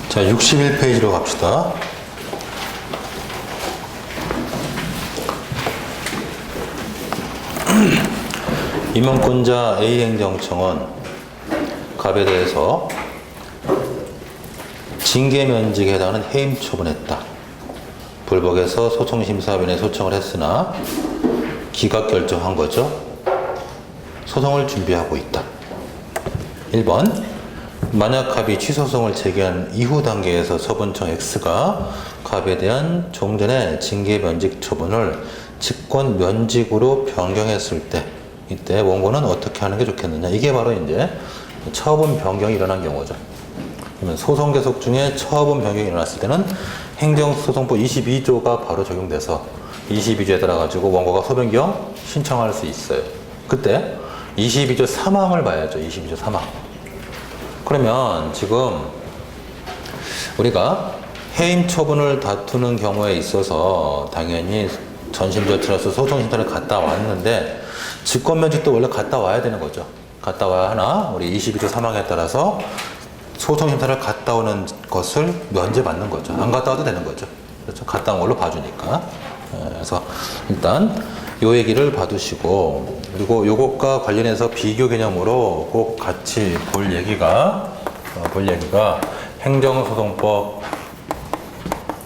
자, 61페이지로 갑시다. 임원권자 A행정청은 갑에 대해서 징계면직에 해당하는 해임 처분했다. 불복에서 소송심사위원회에 소청을 했으나 기각 결정한 거죠. 소송을 준비하고 있다. 1번, 만약 갑이 취소소송을 제기한 이후 단계에서 처분청 X가 갑에 대한 종전의 징계면직 처분을 직권면직으로 변경했을 때, 이때 원고는 어떻게 하는 게 좋겠느냐. 이게 바로 이제 처분 변경이 일어난 경우죠. 그러면 소송 계속 중에 처분 변경이 일어났을 때는 행정소송법 22조가 바로 적용돼서 22조에 따라 가지고 원고가 소변경 신청할 수 있어요. 그때 22조 3항을 봐야죠. 22조 3항. 그러면 지금 우리가 해임 처분을 다투는 경우에 있어서 당연히 전심 절차로서 소송 심사를 갔다 왔는데 직권면직도 원래 갔다 와야 되는 거죠. 갔다 와야 하나 우리 22조 3항에 따라서 소송 심사를 갔다 오는 것을 면제받는 거죠. 안 갔다 와도 되는 거죠. 그렇죠. 갔다 온 걸로 봐주니까. 그래서 일단 요 얘기를 봐두시고, 그리고 요것과 관련해서 비교 개념으로 꼭 같이 볼 얘기가 행정소송법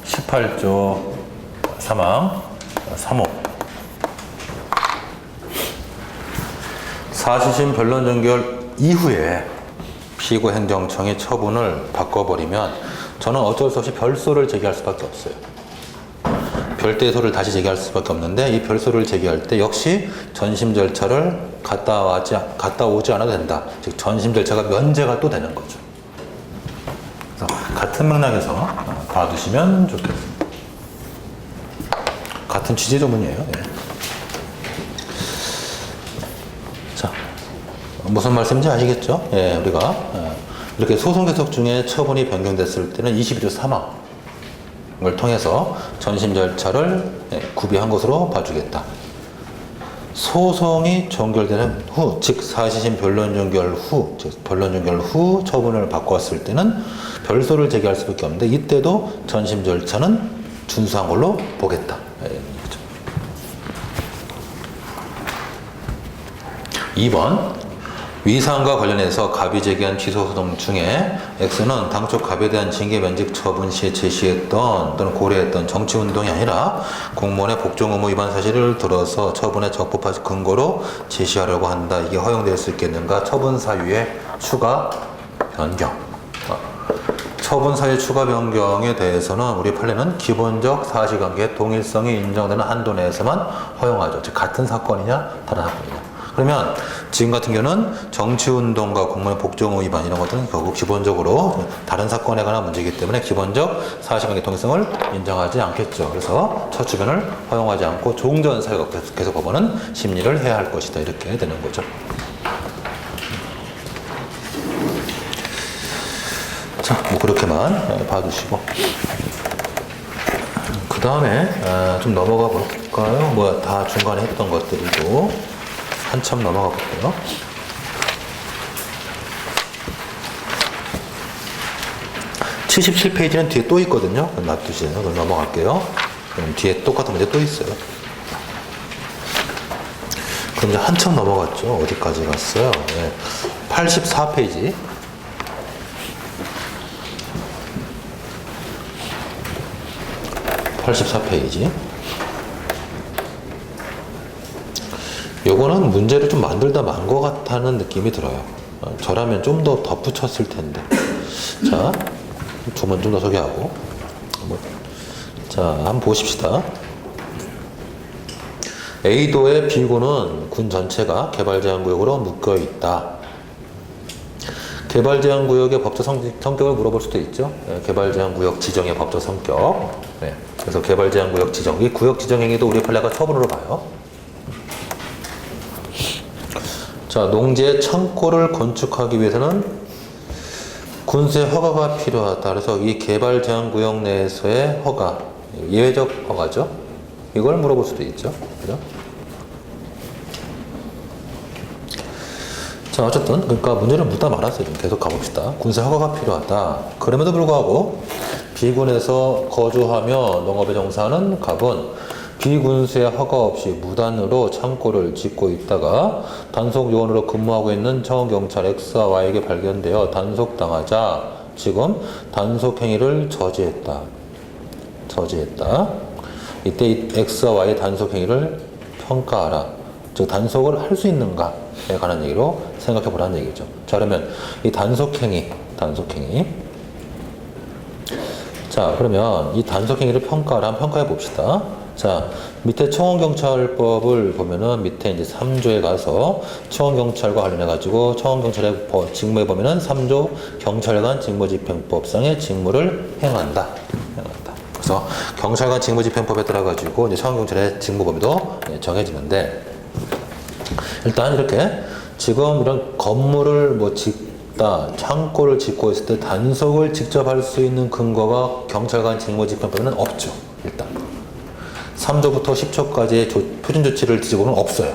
18조 3항 3호 사실심 변론 종결 이후에 피고 행정청이 처분을 바꿔버리면 저는 어쩔 수 없이 별소를 제기할 수밖에 없어요. 별대소를 다시 제기할 수밖에 없는데 이 별소를 제기할 때 역시 전심 절차를 갔다 오지 않아도 된다. 즉 전심 절차가 면제가 또 되는 거죠. 그래서 같은 맥락에서 봐두시면 좋겠습니다. 같은 취지 조문이에요. 네. 자, 무슨 말씀인지 아시겠죠? 예, 우리가 이렇게 소송 계속 중에 처분이 변경됐을 때는 22조 3항을 통해서 전심 절차를 구비한 것으로 봐주겠다. 소송이 종결되는 후, 즉 사실심 변론 종결 후, 즉 변론 종결 후 처분을 바꿨을 때는 별소를 제기할 수밖에 없는데 이때도 전심 절차는 준수한 걸로 보겠다. 2번, 위사항과 관련해서 갑이 제기한 취소소송 중에 X는 당초 갑에 대한 징계면직 처분 시에 제시했던 또는 고려했던 정치운동이 아니라 공무원의 복종 의무 위반 사실을 들어서 처분에 적법한 근거로 제시하려고 한다. 이게 허용될 수 있겠는가? 처분 사유의 추가 변경. 처분 사유 추가 변경에 대해서는 우리 판례는 기본적 사실관계의 동일성이 인정되는 한도 내에서만 허용하죠. 즉 같은 사건이냐 다른 사건이냐. 그러면 지금 같은 경우는 정치운동과 공무원의 복종 위반 이런 것들은 결국 기본적으로 다른 사건에 관한 문제이기 때문에 기본적 사실관계 동일성을 인정하지 않겠죠. 그래서 첫 주변을 허용하지 않고 종전 사유가 계속 법원은 심리를 해야 할 것이다. 이렇게 되는 거죠. 자, 뭐 그렇게만 봐두시고 그 다음에 좀 넘어가 볼까요? 뭐 다 중간에 했던 것들이고 한참 넘어가 볼게요. (77페이지는) 뒤에 또 있거든요. 놔두세요. 그럼 넘어갈게요. 그럼 뒤에 똑같은 문제 또 있어요. 그럼 이제 한참 넘어갔죠. 어디까지 갔어요? 네. 84페이지. 요거는 문제를 좀 만들다 만 것 같다는 느낌이 들어요. 저라면 좀 더 덧붙였을 텐데. 자, 조문 좀 더 소개하고. 자, 한번 보십시다. A도의 B구는 군 전체가 개발제한구역으로 묶여 있다. 개발제한구역의 법적 성격을 물어볼 수도 있죠. 개발제한구역 지정의 법적 성격. 네. 그래서 개발제한구역 지정. 이 구역 지정행위도 우리 판례가 처분으로 봐요. 자, 농지의 창고를 건축하기 위해서는 군수의 허가가 필요하다. 그래서 이 개발 제한 구역 내에서의 허가, 예외적 허가죠. 이걸 물어볼 수도 있죠. 그죠? 자, 자, 어쨌든 그러니까 문제를 묻다 말았어요. 좀 계속 가봅시다. 군사 허가가 필요하다. 그럼에도 불구하고 비군에서 거주하며 농업에 종사하는 갑은 비군수의 허가 없이 무단으로 창고를 짓고 있다가 단속 요원으로 근무하고 있는 청원경찰 X와 Y에게 발견되어 단속당하자 지금 단속 행위를 저지했다. 이때 이 X와 Y의 단속 행위를 평가하라. 즉 단속을 할 수 있는가에 관한 얘기로 생각해 보라는 얘기죠. 자, 그러면 이 단속 행위. 자, 그러면 이 단속 행위를 평가하라. 한번 평가해 봅시다. 자, 밑에 청원경찰법을 보면은 밑에 이제 3조에 가서 청원경찰과 관련해가지고 청원경찰의 직무에 보면은 3조 경찰관 직무집행법상의 직무를 행한다. 그래서 경찰관 직무집행법에 따라가지고 이제 청원경찰의 직무 범위도 정해지는데 일단 이렇게 지금 이런 건물을 뭐 짓다, 창고를 짓고 있을 때 단속을 직접 할 수 있는 근거가 경찰관 직무집행법에는 없죠. 일단 3조부터 10조까지의 표준 조치를 뒤집어보면 없어요.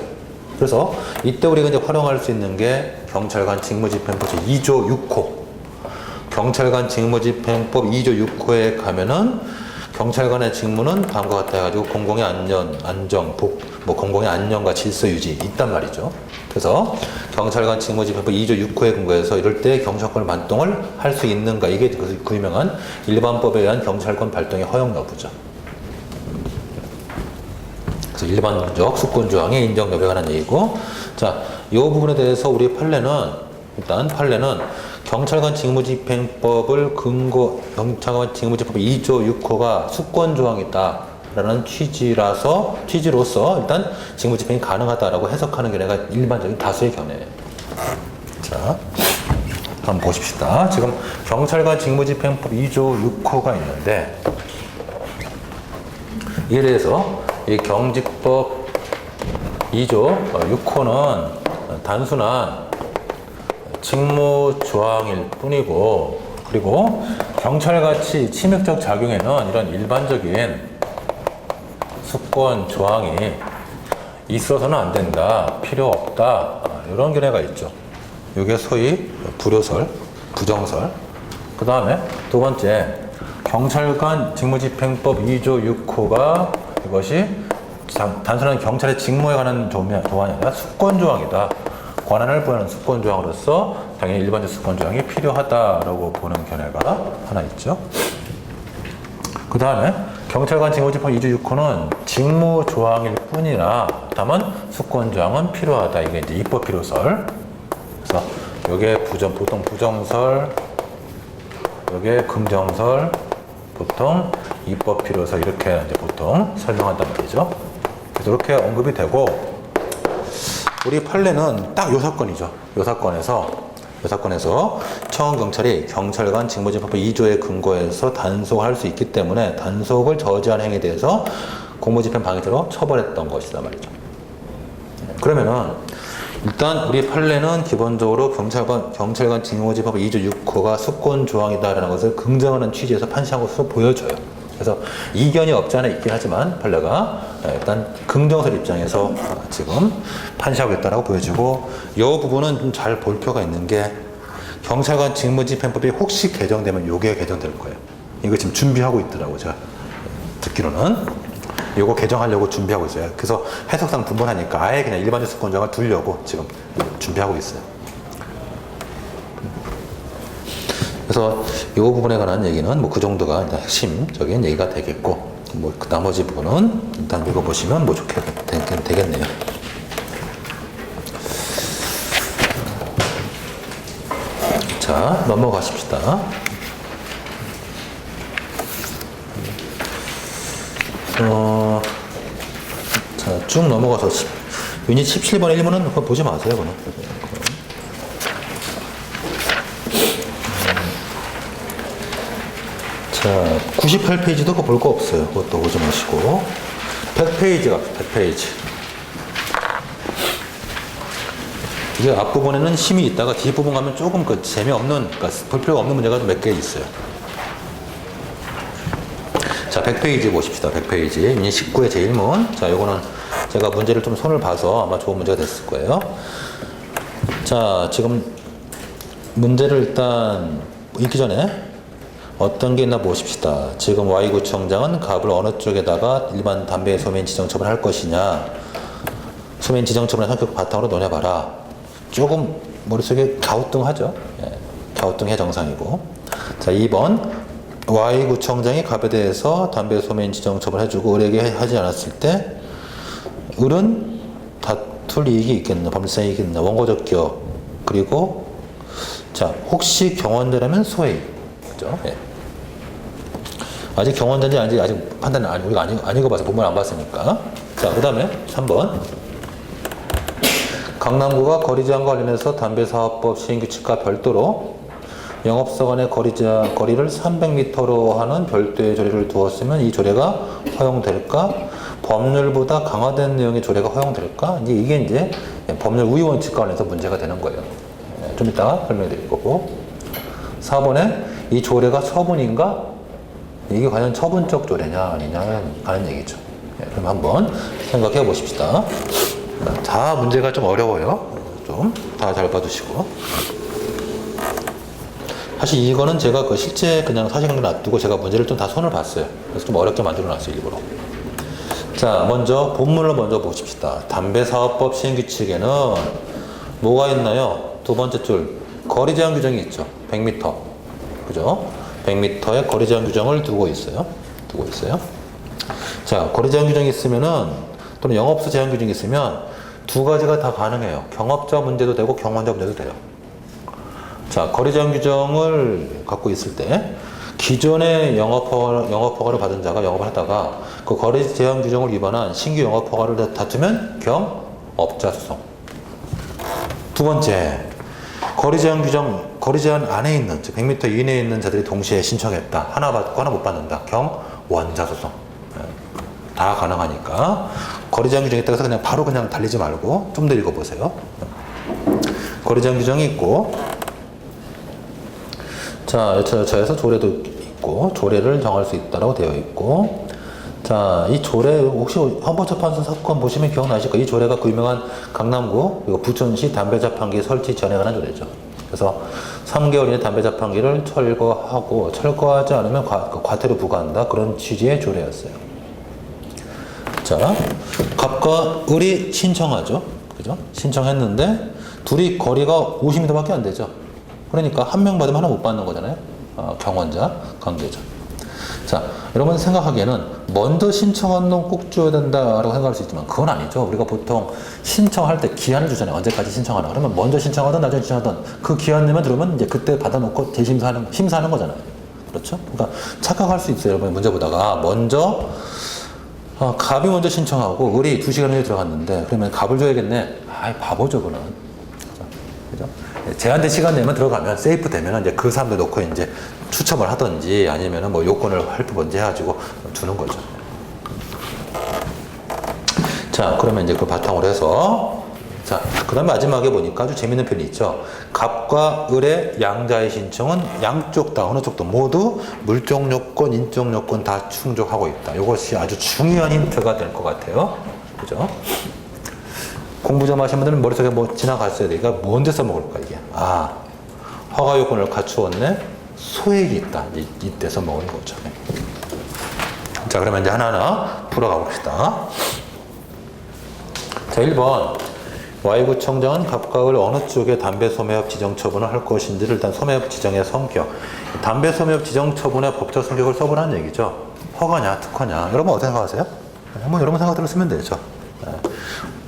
그래서 이때 우리가 이제 활용할 수 있는 게 경찰관 직무집행법 제2조 6호. 경찰관 직무집행법 2조 6호에 가면은 경찰관의 직무는 다음과 같다 해가지고 공공의 안정, 공공의 안녕과 질서 유지 있단 말이죠. 그래서 경찰관 직무집행법 2조 6호에 근거해서 이럴 때 경찰권 발동을 할 수 있는가 이게 그 유명한 일반법에 의한 경찰권 발동의 허용 여부죠. 그래서 일반적 수권조항의 인정 여부에 관한 얘기고, 자, 이 부분에 대해서 우리 판례는 경찰관 직무집행법을 경찰관 직무집행법 2조 6호가 수권조항이다 라는 취지로서 일단 직무집행이 가능하다라고 해석하는 견해가 일반적인 다수의 견해예요. 자, 한번 보십시다. 지금 경찰관 직무집행법 2조 6호가 있는데 이에 대해서 이 경직법 2조 6호는 단순한 직무조항일 뿐이고, 그리고 경찰같이 치명적 작용에는 이런 일반적인 수권 조항이 있어서는 안 된다, 필요 없다, 이런 견해가 있죠. 이게 소위 불효설, 부정설. 그 다음에 두 번째, 경찰관 직무집행법 2조 6호가 이것이 단순한 경찰의 직무에 관한 조항이 아니라 수권조항이다. 권한을 부여하는 수권조항으로서 당연히 일반적 수권조항이 필요하다라고 보는 견해가 하나 있죠. 그 다음에 경찰관 직무집행법 2조 6호는 직무조항일 뿐이나 다만 수권조항은 필요하다. 이게 이제 입법 필요설. 그래서 이게 보통 부정설, 이게 긍정설, 보통 입법 필요설 이렇게 이제 보통 설명한단 말이죠. 그래서 이렇게 언급이 되고, 우리 판례는 딱 요 사건이죠. 요 사건에서 청원경찰이 경찰관 직무집행법 2조에 근거해서 단속할 수 있기 때문에 단속을 저지한 행위에 대해서 공무집행 방해죄로 처벌했던 것이다 말이죠. 그러면은 일단 우리 판례는 기본적으로 경찰관 직무집행법 2조 6호가 수권조항이다라는 것을 긍정하는 취지에서 판시한 것으로 보여져요. 그래서 이견이 없지 않아 있긴 하지만 판례가 일단 긍정설 입장에서 지금 판시하고 있다고 보여지고, 이 부분은 좀 잘 볼 필요가 있는 게 경찰관 직무집행법이 혹시 개정되면 요게 개정될 거예요. 이거 지금 준비하고 있더라고요. 제가 듣기로는 요거 개정하려고 준비하고 있어요. 그래서 해석상 분분하니까 아예 그냥 일반적 수권조항을 두려고 지금 준비하고 있어요. 그래서 이 부분에 관한 얘기는 뭐 그 정도가 일단 핵심적인 얘기가 되겠고, 뭐 그 나머지 부분은 일단 읽어보시면 뭐 좋게 되겠네요. 자, 넘어가십시다. 자, 쭉 넘어가서 유닛 17번의 1문은 그거 보지 마세요. 그건. 자, 98페이지도 그거 볼 거 없어요. 그것도 보지 마시고. 100페이지 갑시다. 100페이지. 이게 앞부분에는 힘이 있다가 뒷부분 가면 조금 그 재미없는, 그러니까 볼 필요가 없는 문제가 몇 개 있어요. 자, 100페이지 보십시다. 100페이지. 유닛 19의 제1문. 자, 요거는 제가 문제를 좀 손을 봐서 아마 좋은 문제가 됐을 거예요. 자, 지금 문제를 일단 읽기 전에 어떤 게 있나 보십시다. 지금 Y구청장은 갑을 어느 쪽에다가 일반 담배 소매인 지정처분을 할 것이냐. 소매인 지정처분의 성격 바탕으로 논해봐라. 조금 머릿속에 갸우뚱하죠. 예, 갸우뚱해 정상이고. 자, 2번 Y구청장이 갑에 대해서 담배 소매인 지정처분을 해주고 을에게 하지 않았을 때 을은 다툴 이익이 있겠나, 법률상 이익이 있나, 원고적 기여, 그리고 자, 혹시 경원자라면 소해이. 그죠? 예. 아직 경원자인지 아닌지 아직 판단은 우리가 안 읽어봐서 본문 안 봤으니까. 자, 그 다음에 3번. 강남구가 거리제한과 관련해서 담배사업법 시행규칙과 별도로 영업소 간의 거리를 300m로 하는 별도의 조례를 두었으면 이 조례가 허용될까? 법률보다 강화된 내용의 조례가 허용될까? 이게 이제 법률 우위 원칙과 관련해서 문제가 되는 거예요. 좀 이따가 설명해 드릴 거고. 4번에 이 조례가 처분인가? 이게 과연 처분적 조례냐 아니냐 하는 얘기죠. 그럼 한번 생각해 보십시다. 다 문제가 좀 어려워요. 좀 다 잘 봐두시고. 사실 이거는 제가 그 실제 그냥 사실관계 놔두고 제가 문제를 좀 다 손을 봤어요. 그래서 좀 어렵게 만들어 놨어요, 일부러. 자, 먼저 본문을 먼저 보십시다. 담배사업법 시행규칙에는 뭐가 있나요? 두 번째 줄, 거리 제한 규정이 있죠. 100m. 그죠? 100m의 거리 제한 규정을 두고 있어요. 자, 거리 제한 규정이 있으면은, 또는 영업소 제한 규정이 있으면 두 가지가 다 가능해요. 경업자 문제도 되고 경원자 문제도 돼요. 자, 거리 제한 규정을 갖고 있을 때 기존의 영업허가를 받은 자가 영업을 하다가 그 거리 제한 규정을 위반한 신규 영업허가를 다투면 경업자 소송. 두 번째, 거리 제한 안에 있는, 즉 100m 이내에 있는 자들이 동시에 신청했다. 하나 받고 하나 못 받는다. 경원자 소송. 다 가능하니까 거리 제한 규정에 따라서 그냥 바로 그냥 달리지 말고 좀 더 읽어보세요. 거리 제한 규정이 있고, 자, 여차여차해서 조례도 있고, 조례를 정할 수 있다라고 되어 있고, 자, 이 조례 혹시 헌법재판소 사건 보시면 기억나실 거예요. 이 조례가 그 유명한 강남구 그리고 부천시 담배자판기 설치 전에 관한 조례죠. 그래서 3개월 이내 담배자판기를 철거하고 철거하지 않으면 과태료 부과한다. 그런 취지의 조례였어요. 자, 갑과 을이 신청하죠. 그죠? 신청했는데 둘이 거리가 50m밖에 안 되죠. 그러니까 한 명 받으면 하나 못 받는 거잖아요. 경원자 관계죠. 자, 여러분 생각하기에는 먼저 신청한 놈 꼭 줘야 된다라고 생각할 수 있지만 그건 아니죠. 우리가 보통 신청할 때 기한을 주잖아요. 언제까지 신청하나. 그러면 먼저 신청하든 나중에 신청하든 그 기한 내면 들으면 이제 그때 받아놓고 심사하는 거잖아요. 그렇죠? 그러니까 착각할 수 있어요. 여러분 문제 보다가 먼저 갑이 먼저 신청하고 을이 2시간 후에 들어갔는데 그러면 갑을 줘야겠네. 아이 바보죠 그는. 그죠? 제한된 시간 내면 들어가면 세이프 되면 이제 그 사람들 놓고 이제 추첨을 하든지 아니면은 뭐 요건을 할부번지 해가지고 주는 거죠. 자, 그러면 이제 그 바탕으로 해서 자, 그 다음에 마지막에 보니까 아주 재밌는 표현이 있죠. 갑과 을의 양자의 신청은 양쪽 다 어느 쪽도 모두 물적 요건, 인적 요건 다 충족하고 있다. 이것이 아주 중요한 힌트가 될 것 같아요. 그죠? 공부 좀 하신 분들은 머릿속에 뭐 지나갔어야 돼. 이거 뭔데 써먹을까, 이게? 허가 요건을 갖추었네? 소액이 있다. 이때 써먹은 거죠. 자, 그러면 이제 하나하나 풀어가 봅시다. 자, 1번. Y구청장은 갑과 을 어느 쪽에 담배 소매업 지정 처분을 할 것인지를 일단 소매업 지정의 성격. 담배 소매업 지정 처분의 법적 성격을 써보라는 얘기죠. 허가냐, 특허냐. 여러분 어떻게 생각하세요? 한번 여러분 생각대로 쓰면 되죠.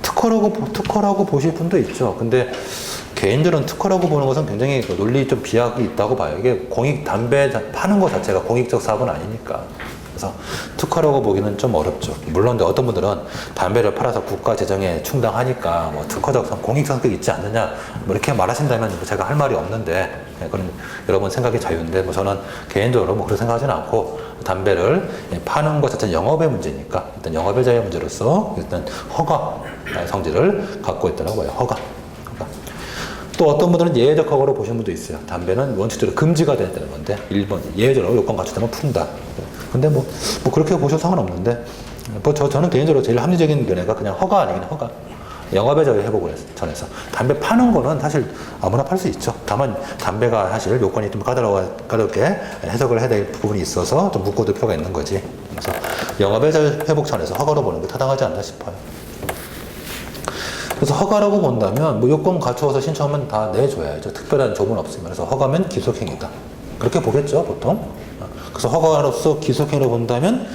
특허라고 보실 분도 있죠. 근데 개인적으로는 특허라고 보는 것은 굉장히 논리 좀 비약이 있다고 봐요. 이게 담배 파는 것 자체가 공익적 사업은 아니니까. 그래서 특허라고 보기는 좀 어렵죠. 물론 어떤 분들은 담배를 팔아서 국가 재정에 충당하니까 뭐 특허적 공익적 성격이 있지 않느냐 뭐 이렇게 말하신다면 제가 할 말이 없는데 그건 여러분 생각이 자유인데 뭐 저는 개인적으로 뭐 그렇게 생각하지는 않고 담배를 파는 것 자체는 영업의 문제니까 일단 영업의 자유 문제로서 일단 허가 성질을 갖고 있다고 봐요. 허가. 또 어떤 분들은 예외적 허가로 보시는 분도 있어요. 담배는 원칙적으로 금지가 되는 건데 1번 예외적으로 요건 갖추면 푼다. 근데 뭐 그렇게 보셔도 상관없는데 저는 개인적으로 제일 합리적인 견해가 그냥 허가 아니긴 허가. 영업의 자유 회복을 전해서. 담배 파는 거는 사실 아무나 팔 수 있죠. 다만 담배가 사실 요건이 좀 까다롭게 해석을 해야 될 부분이 있어서 좀 묶어둘 필요가 있는 거지. 그래서 영업의 자유 회복 전에서 허가로 보는 게 타당하지 않나 싶어요. 그래서 허가라고 본다면 뭐 요건 갖추어서 신청하면 다 내줘야죠. 특별한 조문 없으면. 그래서 허가면 기속행위다. 그렇게 보겠죠, 보통. 그래서 허가로서 기속행위로 본다면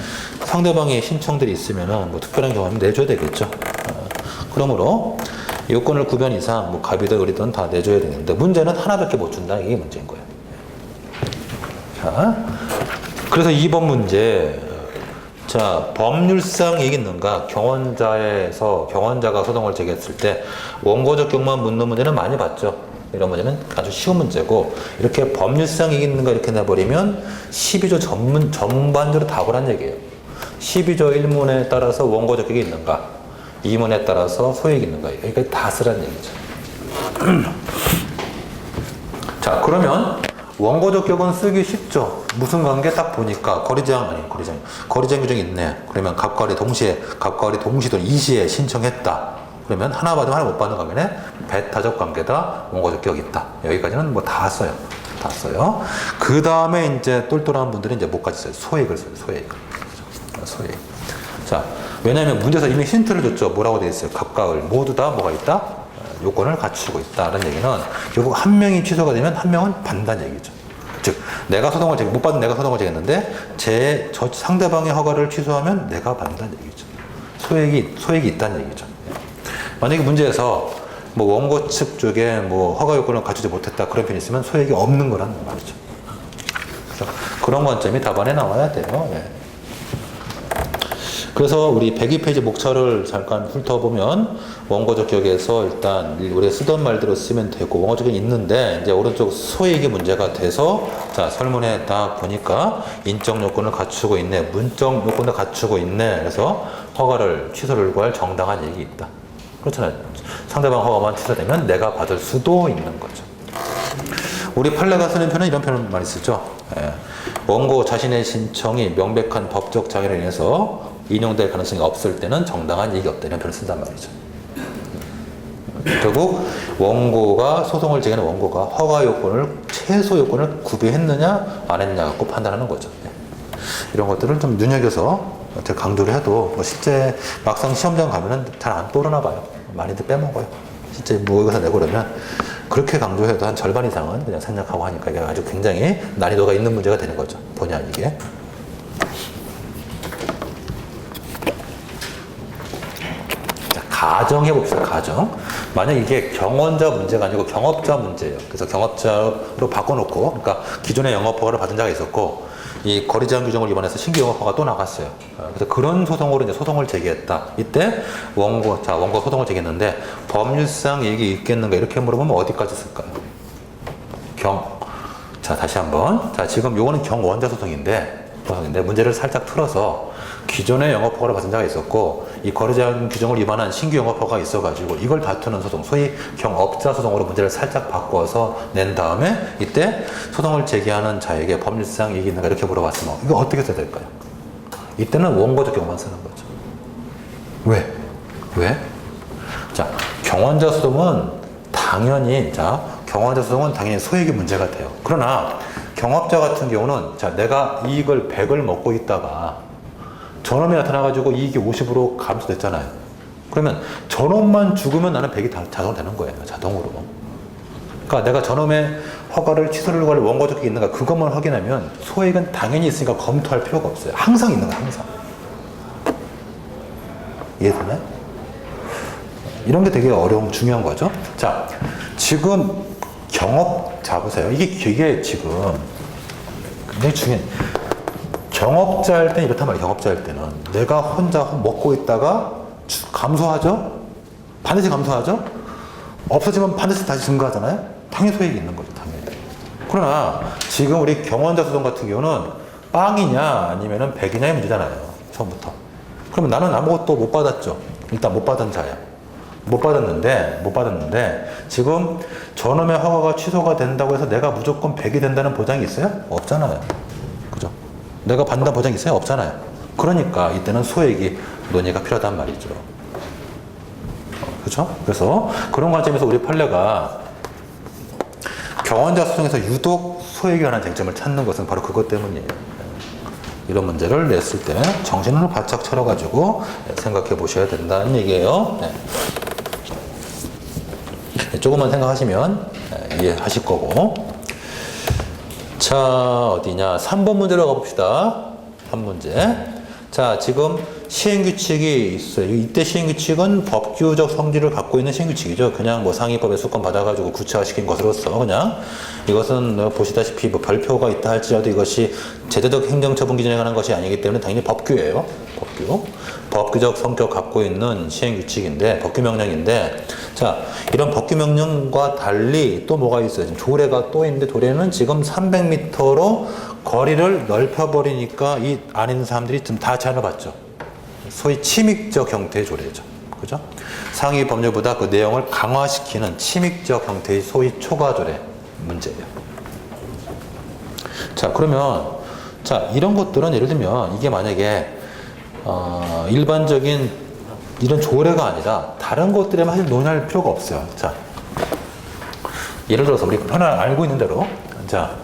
상대방의 신청들이 있으면 뭐 특별한 경우는 내줘야 되겠죠. 그러므로 요건을 구별 이상 뭐 갑이든 을이든 다 내줘야 되는데 문제는 하나밖에 못 준다. 이게 문제인 거예요. 자, 그래서 2번 문제. 자, 법률상 이익이 있는가? 경원자가 소송을 제기했을 때 원고적 경우만 묻는 문제는 많이 봤죠. 이런 문제는 아주 쉬운 문제고, 이렇게 법률상 이익이 있는가 이렇게 내버리면 12조 전반적으로 답을 한 얘기예요. 12조 1문에 따라서 원고적 이익이 있는가, 2문에 따라서 소액이 있는가, 여기까지 다 쓰라는 얘기죠. 자, 그러면 원고적 격은 쓰기 쉽죠. 무슨 관계 딱 보니까 거리제한 규정이 있네. 그러면 갑과 을이 동시에 이시에 신청했다. 그러면 하나 받으면 하나 못 받는 관계네. 배타적 관계다. 원고적 격이 있다. 여기까지는 뭐 다 써요. 다 써요. 그 다음에 이제 똘똘한 분들은 이제 뭐까지 써요? 소액을 써요. 소액. 자, 왜냐하면 문제에서 이미 힌트를 줬죠. 뭐라고 되어 있어요? 갑과 을 모두 다 뭐가 있다? 요건을 갖추고 있다는 얘기는 결국 한 명이 취소가 되면 한 명은 받는다는 얘기죠. 즉, 못 받은 내가 소송을 제기했는데 저 상대방의 허가를 취소하면 내가 받는다는 얘기죠. 소액이 있다는 얘기죠. 만약에 문제에서 뭐 원고 측 쪽에 뭐 허가 요건을 갖추지 못했다 그런 편이 있으면 소액이 없는 거란 말이죠. 그래서 그런 관점이 답안에 나와야 돼요. 네. 그래서 우리 102페이지 목차를 잠깐 훑어보면 원고적 격에서 일단 우리가 쓰던 말대로 쓰면 되고 원고적이 있는데 이제 오른쪽 소액이 문제가 돼서 자 설문에 딱 보니까 인적 요건을 갖추고 있네, 문적 요건을 갖추고 있네. 그래서 허가를 취소를 구할 정당한 이익이 있다. 그렇잖아요. 상대방 허가만 취소되면 내가 받을 수도 있는 거죠. 우리 판례가 쓰는 표는 이런 표현 많이 쓰죠. 예. 원고 자신의 신청이 명백한 법적 장애로 인해서 인용될 가능성이 없을 때는 정당한 이익이 없다. 이런 표현을 쓴단 말이죠. 결국 원고가 소송을 제기하는 원고가 허가 요건을 최소 요건을 구비했느냐 안 했느냐 갖고 판단하는 거죠. 이런 것들을 좀 눈여겨서 어떻게 강조를 해도 뭐 실제 막상 시험장 가면은 잘 안 떠오르나 봐요. 많이들 빼먹어요. 실제 모의고사 내고 그러면 그렇게 강조해도 한 절반 이상은 그냥 생략하고 하니까 이게 아주 굉장히 난이도가 있는 문제가 되는 거죠. 본의 아니게. 가정해 봅시다. 가정. 만약 이게 경원자 문제가 아니고 경업자 문제예요. 그래서 경업자로 바꿔놓고, 그러니까 기존에 영업허가를 받은 자가 있었고, 이 거리제한 규정을 위반해서 신규 영업허가 또 나갔어요. 그래서 그런 소송으로 이제 소송을 제기했다. 이때 원고 소송을 제기했는데 법률상 이익이 있겠는가 이렇게 물어보면 어디까지 쓸까요? 자, 다시 한번. 자, 지금 요거는 경원자 소송인데 문제를 살짝 틀어서 기존에 영업허가를 받은 자가 있었고 이 거래제한 규정을 위반한 신규 영업허가가 있어가지고 이걸 다투는 소송, 소위 경업자 소송으로 문제를 살짝 바꿔서 낸 다음에 이때 소송을 제기하는 자에게 법률상 이익이 있는가 이렇게 물어봤으면 이거 어떻게 써야 될까요? 이때는 원고적 경우만 쓰는 거죠. 왜? 자, 경원자 소송은 당연히 소액이 문제가 돼요. 그러나 경업자 같은 경우는 자, 내가 이익을 100을 먹고 있다가 전업이 나타나가지고 이익이 50으로 감소됐잖아요. 그러면 전업만 죽으면 나는 100이 다 자동으로 되는 거예요. 자동으로. 그러니까 내가 전업의 허가를 취소를 할 원고적 격이 있는가 그것만 확인하면 소액은 당연히 있으니까 검토할 필요가 없어요. 항상 있는 거예요. 항상. 이해되나요? 이런 게 되게 중요한 거죠. 자, 지금 경업자 보세요. 이게 지금 굉장히 중요해. 경업자 할 때는 이렇단 말이에요. 경업자 할 때는 내가 혼자 먹고 있다가 감소하죠? 반드시 감소하죠? 없어지면 반드시 다시 증가하잖아요? 당연히 소액이 있는 거죠. 당연히. 그러나 지금 우리 경원자 소송 같은 경우는 빵이냐 아니면 100이냐의 문제잖아요. 처음부터. 그러면 나는 아무것도 못 받았죠. 일단 못 받은 자야. 못 받았는데 지금 전업의 허가가 취소가 된다고 해서 내가 무조건 100이 된다는 보장이 있어요? 없잖아요. 그죠? 내가 받는다는 보장이 있어요? 없잖아요. 그러니까 이때는 소액이 논의가 필요하단 말이죠. 그죠? 그래서 그런 관점에서 우리 판례가 경원자 소송에서 유독 소액에 관한 쟁점을 찾는 것은 바로 그것 때문이에요. 이런 문제를 냈을 때 정신을 바짝 차려가지고 생각해 보셔야 된다는 얘기예요. 네. 조금만 생각하시면 이해하실 거고. 자, 어디냐. 3번 문제로 가봅시다. 한 문제. 자, 지금 시행규칙이 있어요. 이때 시행규칙은 법규적 성질을 갖고 있는 시행규칙이죠. 그냥 뭐 상위법에 수권 받아가지고 구체화시킨 것으로서 그냥 이것은 보시다시피 뭐 별표가 있다 할지라도 이것이 제도적 행정처분 기준에 관한 것이 아니기 때문에 당연히 법규예요. 법규. 법규적 성격 갖고 있는 시행규칙인데, 법규명령인데, 자, 이런 법규명령과 달리 또 뭐가 있어요? 지금 조례가 또 있는데, 조례는 지금 300m로 거리를 넓혀버리니까 이 안에 있는 사람들이 좀 다 제한을 받죠. 소위 침익적 형태의 조례죠. 그죠? 상위 법률보다 그 내용을 강화시키는 침익적 형태의 소위 초과조례 문제예요. 자, 그러면, 자, 이런 것들은 예를 들면 이게 만약에, 일반적인 이런 조례가 아니라 다른 것들에만 사실 논의할 필요가 없어요. 자, 예를 들어서 우리 편하게 알고 있는 대로, 자,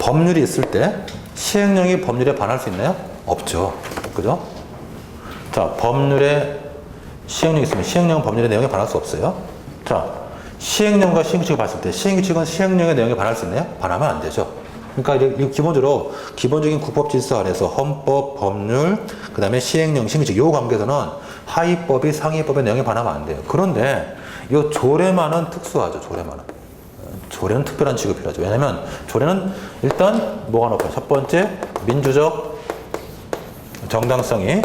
법률이 있을 때 시행령이 법률에 반할 수 있나요? 없죠. 그죠? 자, 법률에 시행령이 있으면 시행령은 법률의 내용에 반할 수 없어요. 자, 시행령과 시행규칙을 봤을 때 시행규칙은 시행령의 내용에 반할 수 있나요? 반하면 안 되죠. 그러니까 기본적으로 기본적인 국법 질서 안에서 헌법, 법률, 그 다음에 시행령, 시행규칙 요 관계에서는 하위법이 상위법의 내용에 반하면 안 돼요. 그런데 이 조례만은 특수하죠. 조례는 특별한 취급이 필요하죠. 왜냐하면 조례는 일단 뭐가 높아요? 첫 번째, 민주적 정당성이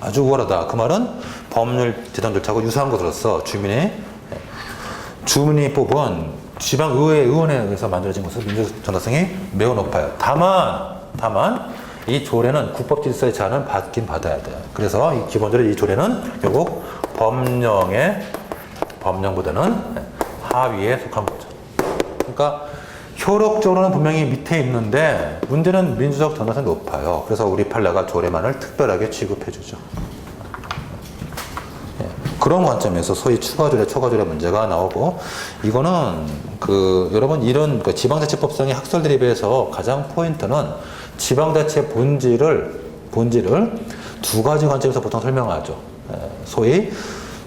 아주 우월하다. 그 말은 법률 제정 절차하고 유사한 것으로서 주민이 뽑은 지방의회 의원에 의해서 만들어진 것은 민주적 정당성이 매우 높아요. 다만 이 조례는 국법 질서의 제한을 받긴 받아야 돼요. 그래서 기본적으로 이 조례는 결국 법령보다는 하위에 속한 거죠. 그러니까 효력적으로는 분명히 밑에 있는데 문제는 민주적 정당성이 높아요. 그래서 우리 판례가 조례만을 특별하게 취급해주죠. 그런 관점에서 소위 추가조례, 초과조례 문제가 나오고, 이거는 여러분 이런 지방자치법상의 학설 대립에서 가장 포인트는 지방자치의 본질을 두 가지 관점에서 보통 설명하죠. 소위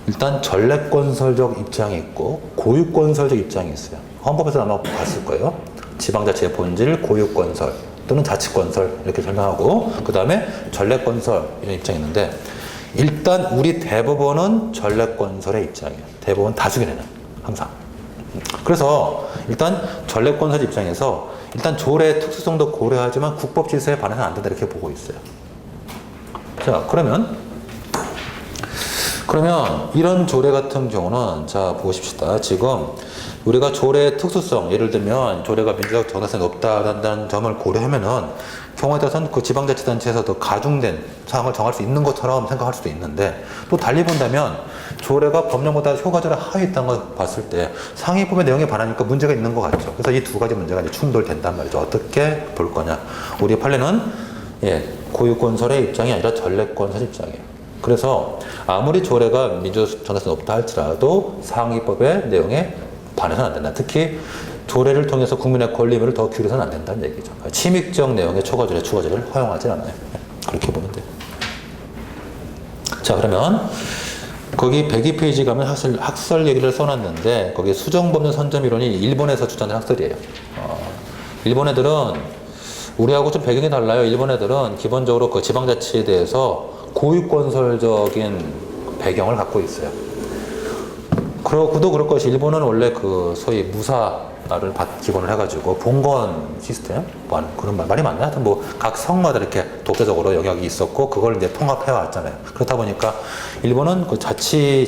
일단 전례건설적 입장이 있고 고유건설적 입장이 있어요. 헌법에서 아마 봤을 거예요. 지방자치의 본질, 고유건설 또는 자치건설 이렇게 설명하고, 그 다음에 전례건설 이런 입장이 있는데, 일단 우리 대법원은 전례건설의 입장이에요. 대법원 다수결에는 항상. 그래서 일단 전례건설 입장에서 일단 조례의 특수성도 고려하지만 국법 질서에 반해서는 안 된다 이렇게 보고 있어요. 자, 그러면 이런 조례 같은 경우는 자 보십시다. 지금 우리가 조례의 특수성, 예를 들면 조례가 민주적 정당성이 높다는 점을 고려하면은 경우에 따라서는 그 지방자치단체에서 더 가중된 사항을 정할 수 있는 것처럼 생각할 수도 있는데, 또 달리 본다면 조례가 법령보다 효과적으로 하위에 있다는 걸 봤을 때 상위법의 내용에 반하니까 문제가 있는 것 같죠. 그래서 이 두 가지 문제가 이제 충돌된단 말이죠. 어떻게 볼 거냐. 우리 판례는 고유건설의 입장이 아니라 전례건설의 입장이에요. 그래서 아무리 조례가 민주적 정당성이 높다 할지라도 상위법의 내용에 반해서는 안 된다. 특히 조례를 통해서 국민의 권리를 더 기울여서는 안 된다는 얘기죠. 침익적 내용의 초과조례, 추가조례를 허용하지 않아요. 그렇게 보면 돼요. 자, 그러면 거기 102페이지 가면 학설 얘기를 써놨는데, 거기 수정법률 선점이론이 일본에서 주장된 학설이에요. 일본 애들은 우리하고 좀 배경이 달라요. 일본 애들은 기본적으로 그 지방자치에 대해서 고유건설적인 배경을 갖고 있어요. 그도 그럴 것이, 일본은 원래 소위 무사를 기본을 해가지고 봉건 시스템, 그런 말이 맞나? 하여튼 각 성마다 이렇게 독자적으로 영역이 있었고 그걸 이제 통합해 왔잖아요. 그렇다 보니까 일본은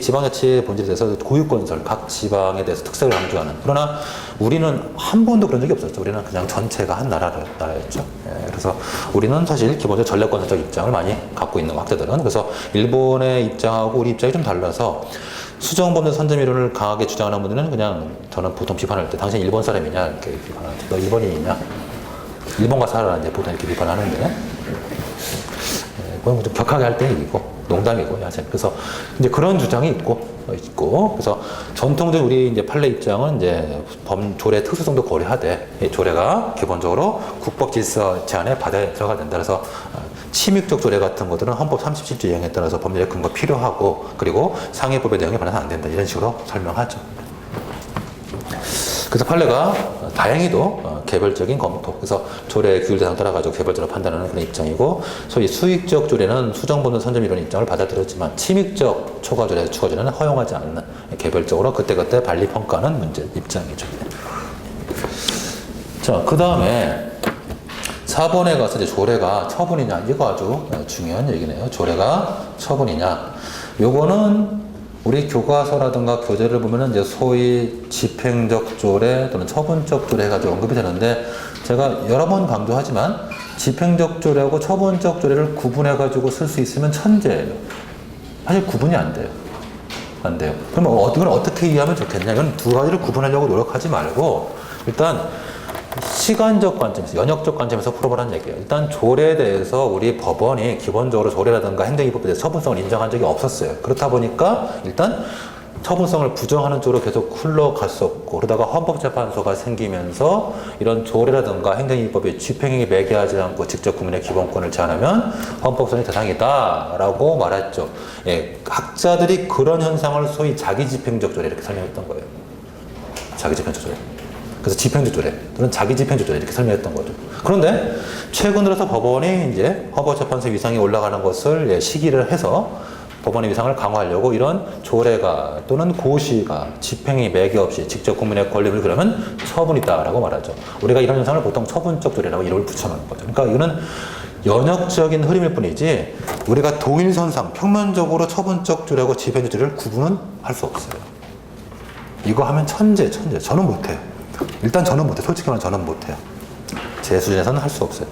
지방자치의 본질에 대해서 고유건설, 각 지방에 대해서 특색을 강조하는. 그러나 우리는 한 번도 그런 적이 없었죠. 우리는 그냥 전체가 한 나라였죠. 그래서 우리는 사실 기본적으로 전략건설적 입장을 많이 갖고 있는 학자들은. 그래서 일본의 입장하고 우리 입장이 좀 달라서 수정법률 선점이론을 강하게 주장하는 분들은 그냥 저는 보통 비판할 때 당신 일본 사람이냐 이렇게 비판하는데, 너 일본인이냐, 일본 가서 살아라 이제 보통 이렇게 비판하는데, 그건 좀 격하게 할 때 얘기고, 농담이고, 야생. 그래서 이제 그런 주장이 있고, 그래서 전통적인 우리 이제 판례 입장은 이제 조례 특수성도 고려하되, 이 조례가 기본적으로 국법 질서 제한의 바다에 들어가야 된다. 그래서 침입적 조례 같은 것들은 헌법 37조 이행에 따라서 법률의 근거 필요하고, 그리고 상위법의 내용에 반해서 안 된다. 이런 식으로 설명하죠. 그래서 판례가 다행히도 개별적인 검토, 그래서 조례 규율 대상 따라가지고 개별적으로 판단하는 그런 입장이고, 소위 수익적 조례는 수정보는 선점 이런 입장을 받아들였지만, 침입적 초과 조례, 추가 조례는 허용하지 않는, 개별적으로 그때그때 반리 평가하는 문제 입장이죠. 자, 그 다음에 4번에 가서 이제 조례가 처분이냐, 이거 아주 중요한 얘기네요. 조례가 처분이냐. 요거는 우리 교과서라든가 교재를 보면은 이제 소위 집행적 조례 또는 처분적 조례 가지고 언급이 되는데, 제가 여러 번 강조하지만 집행적 조례하고 처분적 조례를 구분해 가지고 쓸 수 있으면 천재예요. 사실 구분이 안 돼요. 안 돼요. 그럼 이건 어떻게 이해하면 좋겠냐? 이건 두 가지를 구분하려고 노력하지 말고, 일단 시간적 관점에서, 연역적 관점에서 풀어보라는 얘기예요. 일단 조례에 대해서 우리 법원이 기본적으로 조례라든가 행정기법에 대해서 처분성을 인정한 적이 없었어요. 그렇다 보니까 일단 처분성을 부정하는 쪽으로 계속 흘러갔었고, 그러다가 헌법재판소가 생기면서 이런 조례라든가 행정기법이 집행행위 매개하지 않고 직접 국민의 기본권을 제한하면 헌법소원의 대상이다라고 말했죠. 예, 학자들이 그런 현상을 소위 자기집행적 조례 이렇게 설명했던 거예요. 자기집행적 조례. 그래서 집행적 조례 또는 자기집행적 조례 이렇게 설명했던 거죠. 그런데 최근 들어서 법원이 이제 헌법재판소 위상이 올라가는 것을 시기를 해서 법원의 위상을 강화하려고 이런 조례가 또는 고시가 집행이 매개 없이 직접 국민의 권리를 그러면 처분이다라고 말하죠. 우리가 이런 현상을 보통 처분적 조례라고 이름을 붙여놓는 거죠. 그러니까 이거는 연역적인 흐름일 뿐이지 우리가 동일선상 평면적으로 처분적 조례하고 집행적 조례를 구분은 할 수 없어요. 이거 하면 천재. 저는 못해요. 일단 저는 못해요. 솔직히 말하면 저는 못해요. 제 수준에서는 할 수 없어요.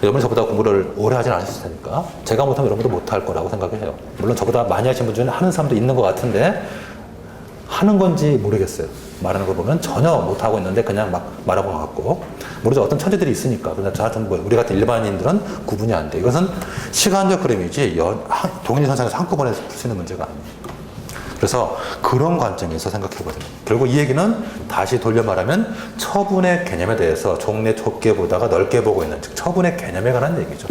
여러분이 저보다 공부를 오래 하진 않으실 테니까 제가 못하면 여러분도 못할 거라고 생각해요. 물론 저보다 많이 하신 분 중에 하는 사람도 있는 것 같은데 하는 건지 모르겠어요. 말하는 거 보면 전혀 못하고 있는데 그냥 막 말하고 나갔고, 모르죠. 어떤 천재들이 있으니까. 그런데 저 같은 우리 같은 일반인들은 구분이 안 돼. 이것은 시간적 흐름이지 동일선상에서 한꺼번에 풀 수 있는 문제가 아니에요. 그래서 그런 관점에서 생각해보세요. 결국 이 얘기는 다시 돌려 말하면 처분의 개념에 대해서 좁게 좁게 보다가 넓게 보고 있는, 즉 처분의 개념에 관한 얘기죠.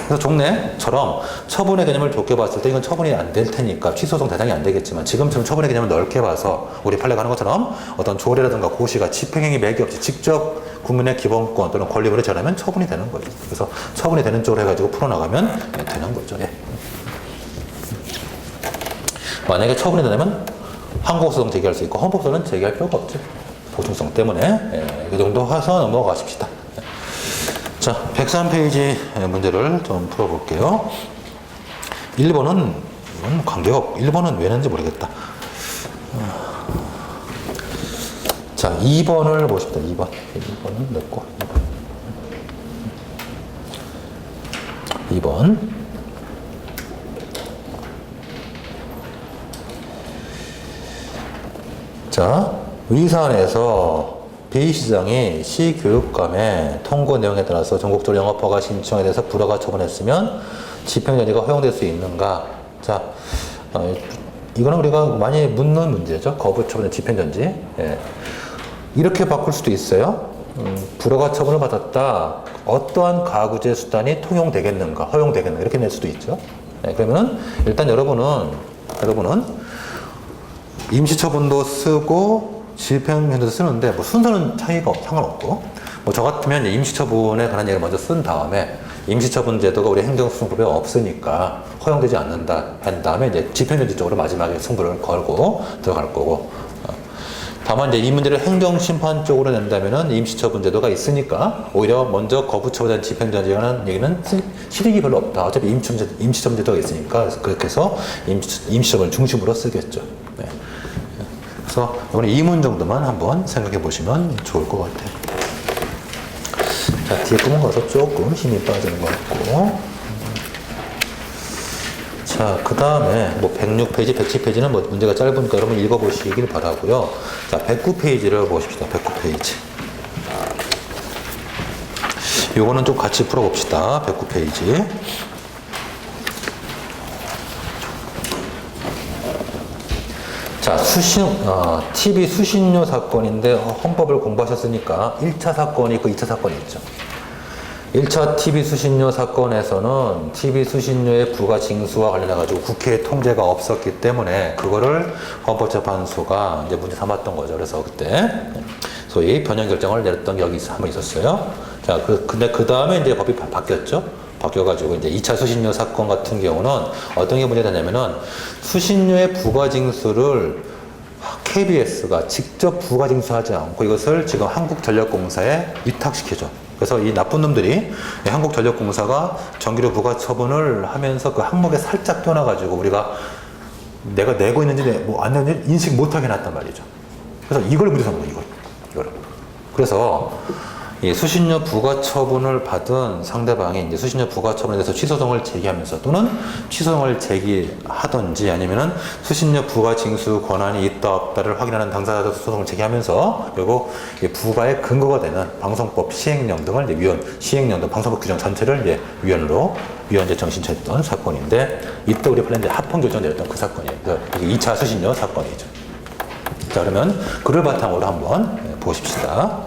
그래서 종래처럼 처분의 개념을 좁게 봤을 때 이건 처분이 안 될 테니까 취소소송 대상이 안 되겠지만, 지금처럼 처분의 개념을 넓게 봐서 우리 판례가 하는 것처럼 어떤 조례라든가 고시가 집행행위 매개 없이 직접 국민의 기본권 또는 권리물을 제한하면 처분이 되는 거죠. 그래서 처분이 되는 쪽으로 해가지고 풀어나가면 되는 거죠. 예. 만약에 처분이 되면 항고소송 제기할 수 있고 헌법소는 제기할 필요가 없죠. 보충성 때문에. 이 정도 해서 넘어가십시다. 자, 103페이지 문제를 좀 풀어볼게요. 1번은 이건 관계가 없고 1번은 왜 냈는지 모르겠다. 자, 2번을 보십시다. 2번은 냈고 2번 자, 위산에서 B시장이 시교육감의 통고 내용에 따라서 전국적으로 영업허가 신청에 대해서 불허가 처분했으면 집행정지가 허용될 수 있는가? 자, 이거는 우리가 많이 묻는 문제죠. 거부 처분의 집행정지. 예. 이렇게 바꿀 수도 있어요. 불허가 처분을 받았다. 어떠한 가구제 수단이 통용되겠는가? 허용되겠는가? 이렇게 낼 수도 있죠. 예. 그러면은 일단 여러분은 임시처분도 쓰고 집행정지도 쓰는데 뭐 순서는 차이가 상관없고, 뭐 저 같으면 임시처분에 관한 얘기를 먼저 쓴 다음에 임시처분 제도가 우리 행정소송법에 없으니까 허용되지 않는다 한 다음에 이제 집행정지 쪽으로 마지막에 승부를 걸고 들어갈 거고, 다만 이제 이 문제를 행정심판 쪽으로 낸다면은 임시처분 제도가 있으니까 오히려 먼저 거부처분한 집행정지라는 얘기는 실익이 별로 없다. 어차피 임시처분 제도가 있으니까. 그래서 그렇게 해서 임시처분 중심으로 쓰겠죠. 네. 그래서 이번에 2문 정도만 한번 생각해 보시면 좋을 것 같아요. 자, 뒤에 구멍 가서 조금 힘이 빠지는 것 같고. 자, 그 다음에 뭐 106페이지, 107페이지는 뭐 문제가 짧으니까 여러분 읽어보시길 바라고요. 자, 109페이지를 보십시다. 109페이지. 요거는 좀 같이 풀어봅시다. 109페이지. 자, TV 수신료 사건인데 헌법을 공부하셨으니까 1차 사건이 그 2차 사건이 있죠. 1차 TV 수신료 사건에서는 TV 수신료의 부과 징수와 관련해가지고 국회의 통제가 없었기 때문에 그거를 헌법재판소가 이제 문제 삼았던 거죠. 그래서 그때 소위 변형 결정을 내렸던 게 한번 있었어요. 자, 근데 그 다음에 이제 법이 바뀌었죠. 바뀌어가지고 이제 2차 수신료 사건 같은 경우는 어떤 게 문제가 되냐면은 수신료의 부과 징수를 KBS가 직접 부과 징수하지 않고 이것을 지금 한국전력공사에 위탁시켜줘. 그래서 이 나쁜 놈들이 한국전력공사가 전기료 부과 처분을 하면서 그 항목에 살짝 껴놔가지고 우리가 내가 내고 있는지 뭐 안 내는지 인식 못하게 놨단 말이죠. 그래서 이걸 문제 삼는 거예요. 이걸. 그래서 이 수신료 부과 처분을 받은 상대방이 이제 수신료 부과 처분에 대해서 취소송을 제기하면서 또는 취소송을 제기하든지 아니면은 수신료 부과 징수 권한이 있다 없다를 확인하는 당사자도 소송을 제기하면서 그리고 부과의 근거가 되는 방송법 시행령 등을 이제 시행령 등 방송법 규정 전체를 이제 위원 제청 신청했던 사건인데 이때 우리 플랜드 합헌 결정 내렸던 그 사건이에요. 그 2차 수신료 사건이죠. 자, 그러면 그를 바탕으로 한번 보십시다.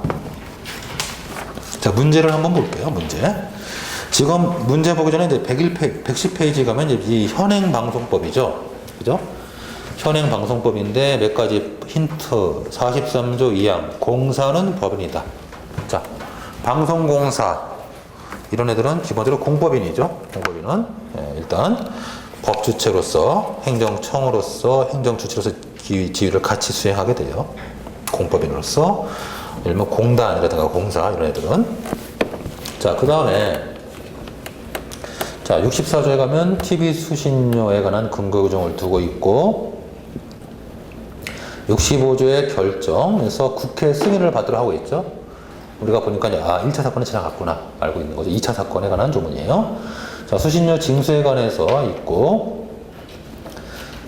자, 문제를 한번 볼게요. 문제. 지금 문제 보기 전에 이제 110페이지 가면 이제 이 현행방송법이죠. 그죠? 현행방송법인데 몇 가지 힌트. 43조 2항. 공사는 법인이다. 자, 방송공사. 이런 애들은 기본적으로 공법인이죠. 공법인은. 일단 법주체로서, 행정청으로서, 행정주체로서 지위를 같이 수행하게 돼요. 공법인으로서. 예를 들면 공단이라든가 공사 이런 애들은. 자, 그 다음에 자 64조에 가면 TV 수신료에 관한 근거 규정을 두고 있고 65조의 결정에서 국회 승인을 받으라 하고 있죠. 우리가 보니까 1차 사건은 지나갔구나 알고 있는 거죠. 2차 사건에 관한 조문이에요. 자, 수신료 징수에 관해서 있고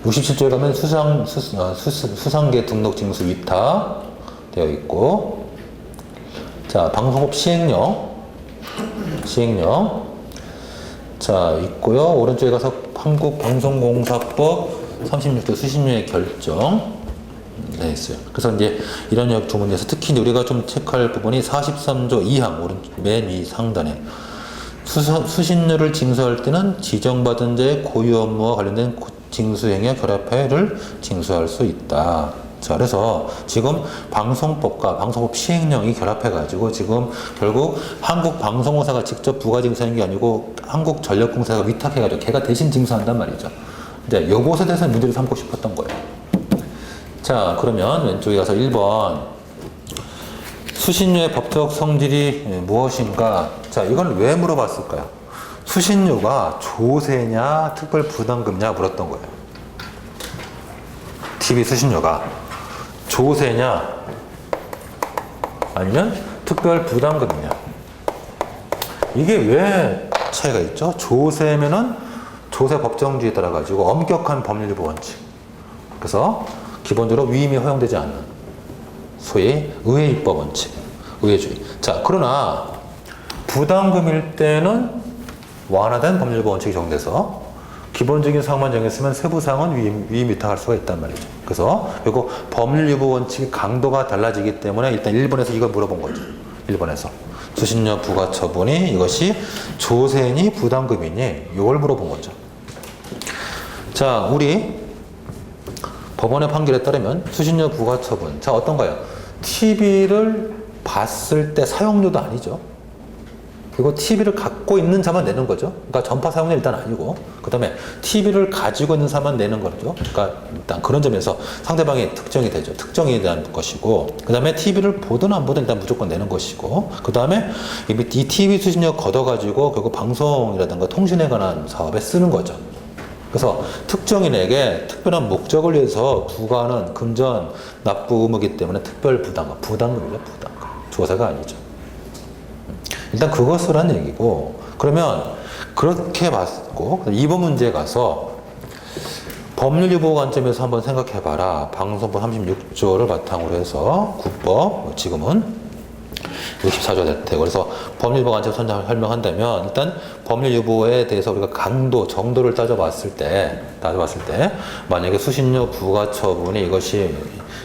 67조에 가면 수상계 등록 징수 위탁 되어 있고, 자, 방송법 시행령, 자, 있고요. 오른쪽에 가서 한국방송공사법 36조 수신료의 결정, 네, 있어요. 그래서 이제 이런 조문에서 특히 우리가 좀 체크할 부분이 43조 2항, 맨 위 상단에 수신료를 징수할 때는 지정받은 자의 고유 업무와 관련된 징수행위와 결합해를 징수할 수 있다. 자, 그래서 지금 방송법과 방송법 시행령이 결합해가지고 지금 결국 한국방송공사가 직접 부가징수하는 게 아니고 한국전력공사가 위탁해가지고 걔가 대신 징수한단 말이죠. 이제 요것에 대해서 문제를 삼고 싶었던 거예요. 자, 그러면 왼쪽에 가서 1번 수신료의 법적 성질이 무엇인가? 자, 이건 왜 물어봤을까요? 수신료가 조세냐 특별 부담금냐 물었던 거예요. TV 수신료가 조세냐 아니면 특별 부담금이냐. 이게 왜 차이가 있죠? 조세면은 조세 법정주의에 따라 가지고 엄격한 법률일부 원칙. 그래서 기본적으로 위임이 허용되지 않는 소위 의회 입법 원칙, 의회주의. 자, 그러나 부담금일 때는 완화된 법률일부 원칙이 적용돼서 기본적인 사항만 정했으면 세부 사항은 위임 위탁할 수가 있단 말이죠. 그래서 그리고 법률일부 원칙의 강도가 달라지기 때문에 일단 1번에서 이걸 물어본 거죠. 1번에서 수신료 부과 처분이 이것이 조세니 부담금이니 이걸 물어본 거죠. 자, 우리 법원의 판결에 따르면 수신료 부과 처분. 자, 어떤가요? TV를 봤을 때 사용료도 아니죠. 그리고 TV를 갖고 있는 자만 내는 거죠. 그러니까 전파 사용료 일단 아니고, 그 다음에 TV를 가지고 있는 사람만 내는 거죠. 그러니까 일단 그런 점에서 상대방이 특정이 되죠. 특정에 대한 것이고, 그 다음에 TV를 보든 안 보든 일단 무조건 내는 것이고, 그 다음에 이 TV 수신료 걷어가지고 결국 방송이라든가 통신에 관한 사업에 쓰는 거죠. 그래서 특정인에게 특별한 목적을 위해서 부과하는 금전 납부 의무이기 때문에 특별 부담금이죠. 부담금. 조세가 아니죠. 일단 그것을 한 얘기고, 그러면 그렇게 봤고 2번 문제에 가서 법률일부 관점에서 한번 생각해봐라. 방송법 36조를 바탕으로 해서 국법, 지금은 64조가 될 테고. 그래서 법률 위반 관점 설명한다면 일단 법률 위반에 대해서 우리가 강도, 정도를 따져봤을 때 만약에 수신료 부과 처분이 이것이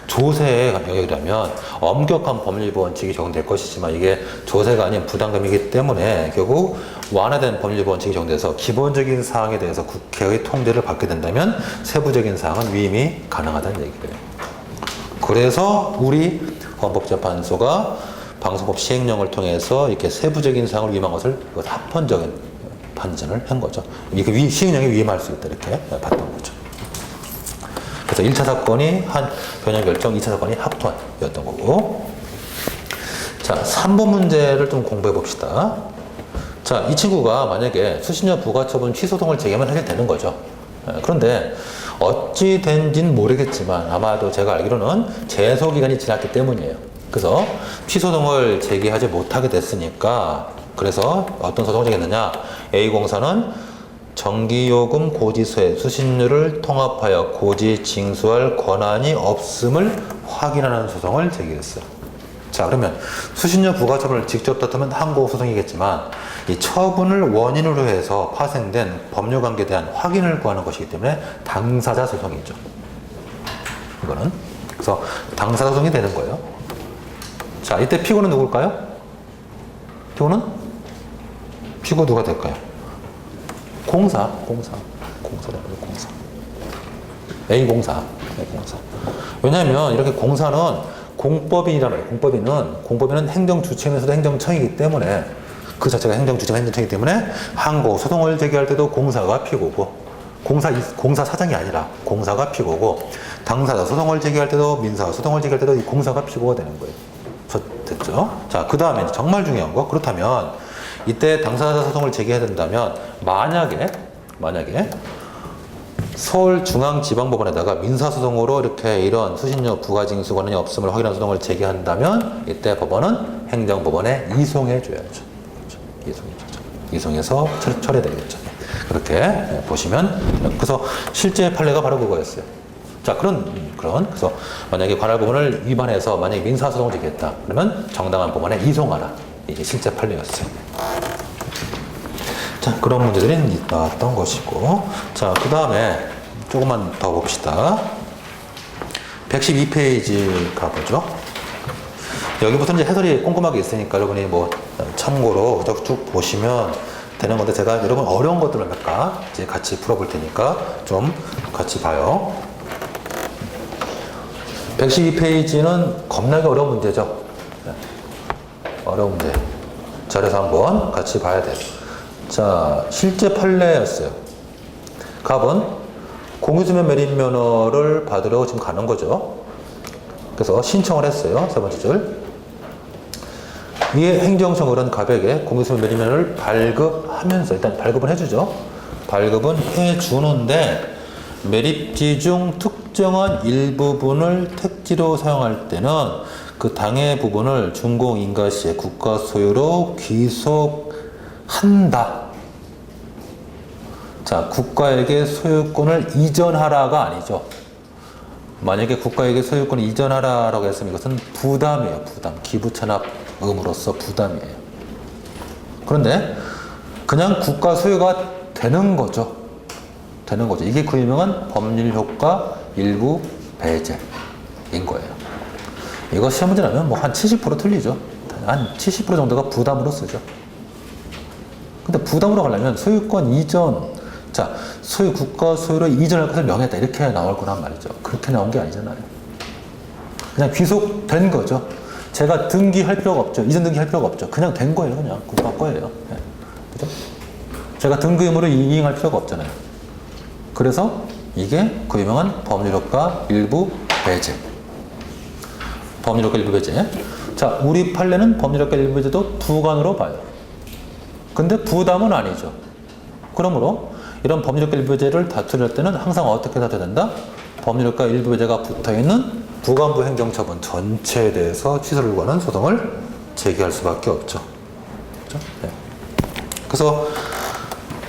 조세의 영역이라면 엄격한 법률 위반 원칙이 적용될 것이지만 이게 조세가 아닌 부담금이기 때문에 결국 완화된 법률 위반 원칙이 적용돼서 기본적인 사항에 대해서 국회의 통제를 받게 된다면 세부적인 사항은 위임이 가능하다는 얘기예요. 그래서 우리 헌법재판소가 방송법 시행령을 통해서 이렇게 세부적인 사항을 위임한 것을 합헌적인 판단을 한 거죠. 이게 시행령에 위임할 수 있다 이렇게 봤던 거죠. 그래서 1차 사건이 한 변형 결정, 2차 사건이 합헌이었던 거고. 자, 3번 문제를 좀 공부해 봅시다. 자, 이 친구가 만약에 수신료 부과처분 취소송을 제기하면 해결되는 거죠. 그런데 어찌 된지는 모르겠지만 아마도 제가 알기로는 제소 기간이 지났기 때문이에요. 그래서 취소송을 제기하지 못하게 됐으니까 그래서 어떤 소송을 제기했느냐. A공사는 전기요금 고지서에 수신료를 통합하여 고지 징수할 권한이 없음을 확인하는 소송을 제기했어요. 자, 그러면 수신료 부과 처분을 직접 다투면 항고 소송이겠지만 이 처분을 원인으로 해서 파생된 법률관계에 대한 확인을 구하는 것이기 때문에 당사자 소송이죠. 이거는. 그래서 당사자 소송이 되는 거예요. 자, 이때 피고는 누굴까요? 피고 누가 될까요? 공사. A공사. 왜냐하면 이렇게 공사는 공법인이란 말이에요. 공법인은 행정주체면서도 행정청이기 때문에 그 자체가 행정주체가 행정청이기 때문에 항고, 소송을 제기할 때도 공사가 피고고 공사 사장이 아니라 공사가 피고고 당사자 소송을 제기할 때도 민사 소송을 제기할 때도 이 공사가 피고가 되는 거예요. 됐죠? 자, 그 다음에 정말 중요한 거 그렇다면 이때 당사자 소송을 제기해야 된다면 만약에 서울중앙지방법원에다가 민사소송으로 이렇게 이런 수신료 부과징수 권한이 없음을 확인한 소송을 제기한다면 이때 법원은 행정법원에 이송해줘야죠. 이송해서 처리되겠죠. 그렇게 보시면 그래서 실제 판례가 바로 그거였어요. 자, 그래서 만약에 관할 부분을 위반해서 만약에 민사소송을 제기했다. 그러면 정당한 법원에 이송하라. 이게 실제 판례였어요. 자, 그런 문제들이 나왔던 것이고. 자, 그 다음에 조금만 더 봅시다. 112페이지 가보죠. 여기부터 이제 해설이 꼼꼼하게 있으니까 여러분이 뭐 참고로 쭉 보시면 되는 건데 제가 여러분 어려운 것들을 몇 가 이제 같이 풀어볼 테니까 좀 같이 봐요. 112페이지는 겁나게 어려운 문제죠. 어려운 문제. 자, 그래서 한번 같이 봐야 돼요. 자, 실제 판례였어요. 갑은 공유수면 매립면허를 받으러 지금 가는 거죠. 그래서 신청을 했어요. 세 번째 줄. 이에 행정청은 갑에게 공유수면 매립면허를 발급하면서 일단 발급은 해주죠. 발급은 해주는데 매립지 중 특정한 일부분을 택지로 사용할 때는 그 당해 부분을 준공인가시에 국가 소유로 귀속한다. 자, 국가에게 소유권을 이전하라가 아니죠. 만약에 국가에게 소유권을 이전하라라고 했으면 이것은 부담이에요. 기부 체납음으로써 부담이에요. 그런데 그냥 국가 소유가 되는 거죠. 이게 그 유명한 법률 효과 일부 배제인 거예요. 이거 시험 문제 나면 뭐 한 70% 틀리죠. 한 70% 정도가 부담으로 쓰죠. 근데 부담으로 가려면 소유권 이전, 자, 국가 소유로 이전할 것을 명했다. 이렇게 나올 거란 말이죠. 그렇게 나온 게 아니잖아요. 그냥 귀속된 거죠. 제가 등기할 필요가 없죠. 이전 등기할 필요가 없죠. 그냥 된 거예요. 그냥 국가 거예요. 네. 그죠? 제가 등기 의무로 이행할 필요가 없잖아요. 그래서 이게 그 유명한 법률효과 일부 배제. 법률효과 일부 배제. 자, 우리 판례는 법률효과 일부 배제도 부관으로 봐요. 근데 부담은 아니죠. 그러므로 이런 법률효과 일부 배제를 다툴 때는 항상 어떻게 다투어야 된다? 법률효과 일부 배제가 붙어있는 부관부 행정처분 전체에 대해서 취소를 구하는 소송을 제기할 수밖에 없죠. 그렇죠? 네. 그래서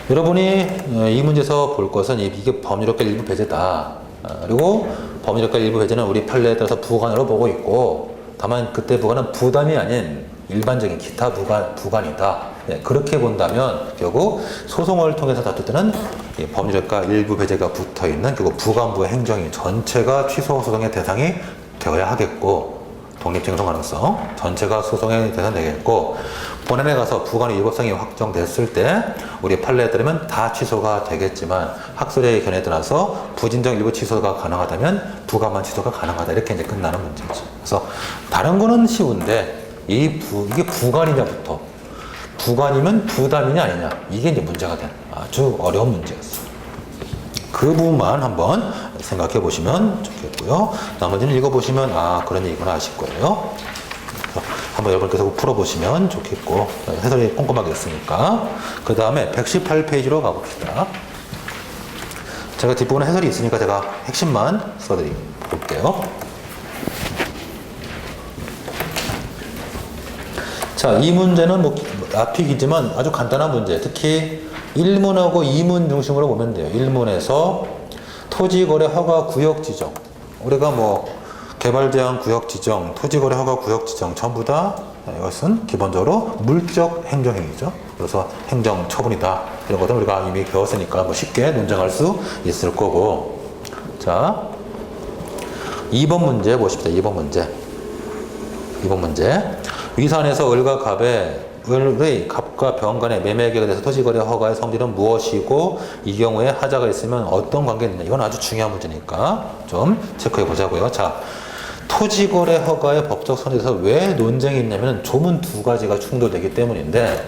여러분이 이 문제에서 볼 것은 이게 법률효과 일부 배제다. 그리고 법률효과 일부 배제는 우리 판례에 따라서 부관으로 보고 있고 다만 그때 부관은 부담이 아닌 일반적인 기타 부관이다. 네, 그렇게 본다면 결국 소송을 통해서 다툴 때는 이 법률과 일부 배제가 붙어 있는 결국 부관부의 행정위 전체가 취소 소송의 대상이 되어야 하겠고, 독립쟁송 가능성 전체가 소송의 대상이 되겠고, 본안에 가서 부관의 위법성이 확정됐을 때 우리 판례에 따르면 다 취소가 되겠지만 학술의 견해에 따라서 부진정 일부 취소가 가능하다면 부관만 취소가 가능하다, 이렇게 이제 끝나는 문제죠. 그래서 다른 거는 쉬운데 이게 부관이냐부터, 부관이면 부담이냐 아니냐, 이게 이제 문제가 되는 아주 어려운 문제였어요. 그 부분만 한번 생각해 보시면 좋겠고요. 나머지는 읽어보시면 그런 얘기구나 아실 거예요. 한번 여러분께서 풀어보시면 좋겠고, 해설이 꼼꼼하게 있으니까. 그 다음에 118페이지로 가봅시다. 제가 뒷부분에 해설이 있으니까 제가 핵심만 써드릴게요. 자, 이 문제는 앞이 기지만 아주 간단한 문제. 특히 1문하고 2문 중심으로 보면 돼요. 1문에서 토지거래 허가 구역 지정. 우리가 개발제한 구역 지정, 토지거래 허가 구역 지정 전부 다 이것은 기본적으로 물적 행정행위죠. 그래서 행정처분이다. 이런 것들 우리가 이미 배웠으니까 쉽게 논증할 수 있을 거고. 자, 2번 문제 보십시다. 2번 문제. 위산에서 을과 갑의 을의 갑과 병 간의 매매계약에 대해서 토지거래 허가의 성질은 무엇이고 이 경우에 하자가 있으면 어떤 관계가 있느냐. 이건 아주 중요한 문제니까 좀 체크해 보자고요. 자, 토지거래 허가의 법적 성질에서 왜 논쟁이 있냐면 조문 두 가지가 충돌되기 때문인데,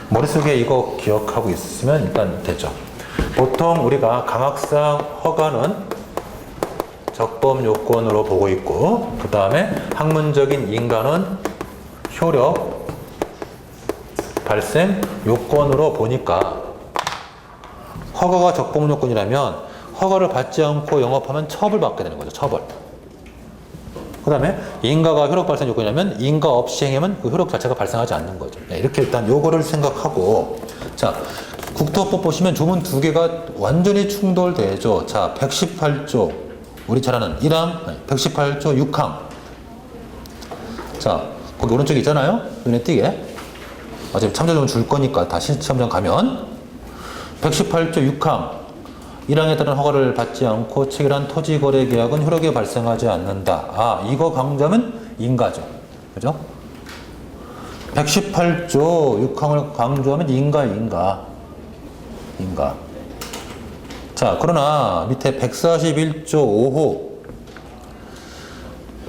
머릿속에 이거 기억하고 있으면 일단 되죠. 보통 우리가 강학상 허가는 적법 요건으로 보고 있고, 그 다음에 학문적인 인가는 효력 발생 요건으로 보니까, 허가가 적법 요건이라면 허가를 받지 않고 영업하면 처벌받게 되는 거죠. 처벌. 그 다음에 인가가 효력 발생 요건이라면 인가 없이 행하면 그 효력 자체가 발생하지 않는 거죠. 네, 이렇게 일단 요거를 생각하고, 자, 국토법 보시면 조문 두 개가 완전히 충돌되죠. 자, 118조 우리 잘 아는 1항, 118조 6항. 자, 거기 오른쪽에 있잖아요. 눈에 띄게. 어차피 참조좀 줄 거니까 다시 시험장 가면 118조 6항 1항에 따른 허가를 받지 않고 체결한 토지거래 계약은 효력이 발생하지 않는다. 이거 강조하면 인가죠. 그죠? 118조 6항을 강조하면 인가. 자, 그러나 밑에 141조 5호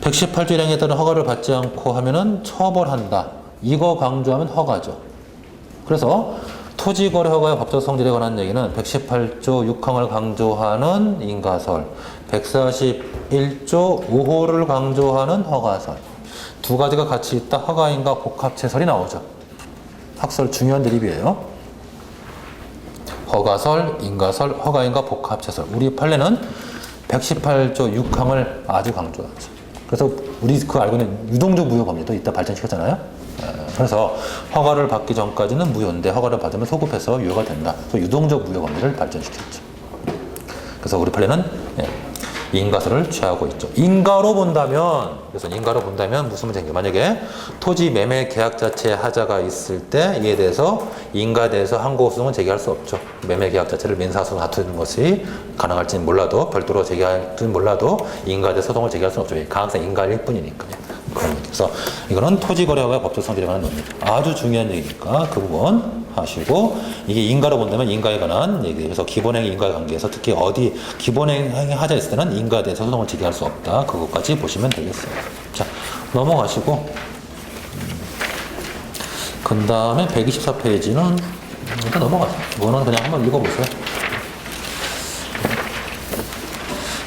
118조 1항에 따른 허가를 받지 않고 하면은 처벌한다. 이거 강조하면 허가죠. 그래서 토지거래 허가의 법적 성질에 관한 얘기는 118조 6항을 강조하는 인가설, 141조 5호를 강조하는 허가설, 두 가지가 같이 있다. 허가인가 복합체설이 나오죠. 학설 중요한 드립이에요. 허가설, 인가설, 허가인가 복합체설. 우리 판례는 118조 6항을 아주 강조하죠. 그래서 우리 알고 있는 유동적 무효법률도 이따 발전시켰잖아요. 그래서 허가를 받기 전까지는 무효인데 허가를 받으면 소급해서 유효가 된다. 그래서 유동적 무효 법률을 발전시켰죠. 그래서 우리 판례는 인가설을 취하고 있죠. 인가로 본다면 무슨 문제인가? 만약에 토지 매매 계약 자체에 하자가 있을 때 이에 대해서 인가에 대해서 항고 소송은 제기할 수 없죠. 매매 계약 자체를 민사소송 다투는 것이 가능할지는 몰라도, 별도로 제기할지는 몰라도 인가에 대해서 소송을 제기할 수는 없죠. 강학상 인가일 뿐이니까요. 그래서 이거는 토지거래와 법적 성질에 관한 논리. 아주 중요한 얘기니까 그 부분 하시고, 이게 인가로 본다면 인가에 관한 얘기. 그래서 기본행위 인가 관계에서 특히 어디 기본행위 하자 있을 때는 인가에 대해서 소송을 제기할 수 없다. 그것까지 보시면 되겠어요. 자, 넘어가시고, 그 다음에 124페이지는 일단 넘어가세요. 이거는 그냥 한번 읽어보세요.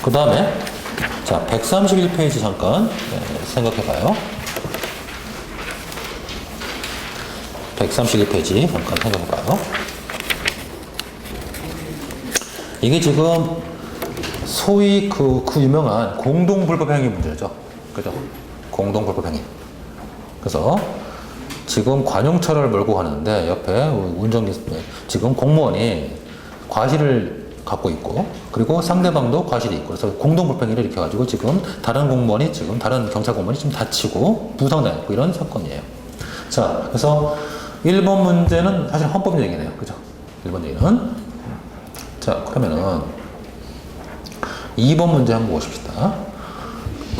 그 다음에 자, 131페이지 잠깐 생각해봐요. 131페이지 잠깐 생각해봐요. 이게 지금 소위 그 유명한 공동불법행위 문제죠. 그죠? 공동불법행위. 그래서 지금 관용차를 몰고 가는데 옆에 운전기, 지금 공무원이 과실을 갖고 있고, 그리고 상대방도 과실이 있고, 그래서 공동불법행위를 일으켜가지고 지금 다른 공무원이 다른 경찰 공무원이 지금 다치고 부상당했고 이런 사건이에요. 자, 그래서 1번 문제는 사실 헌법 얘기네요. 그죠? 1번 얘기는. 자, 그러면은 2번 문제 한번 보십시다.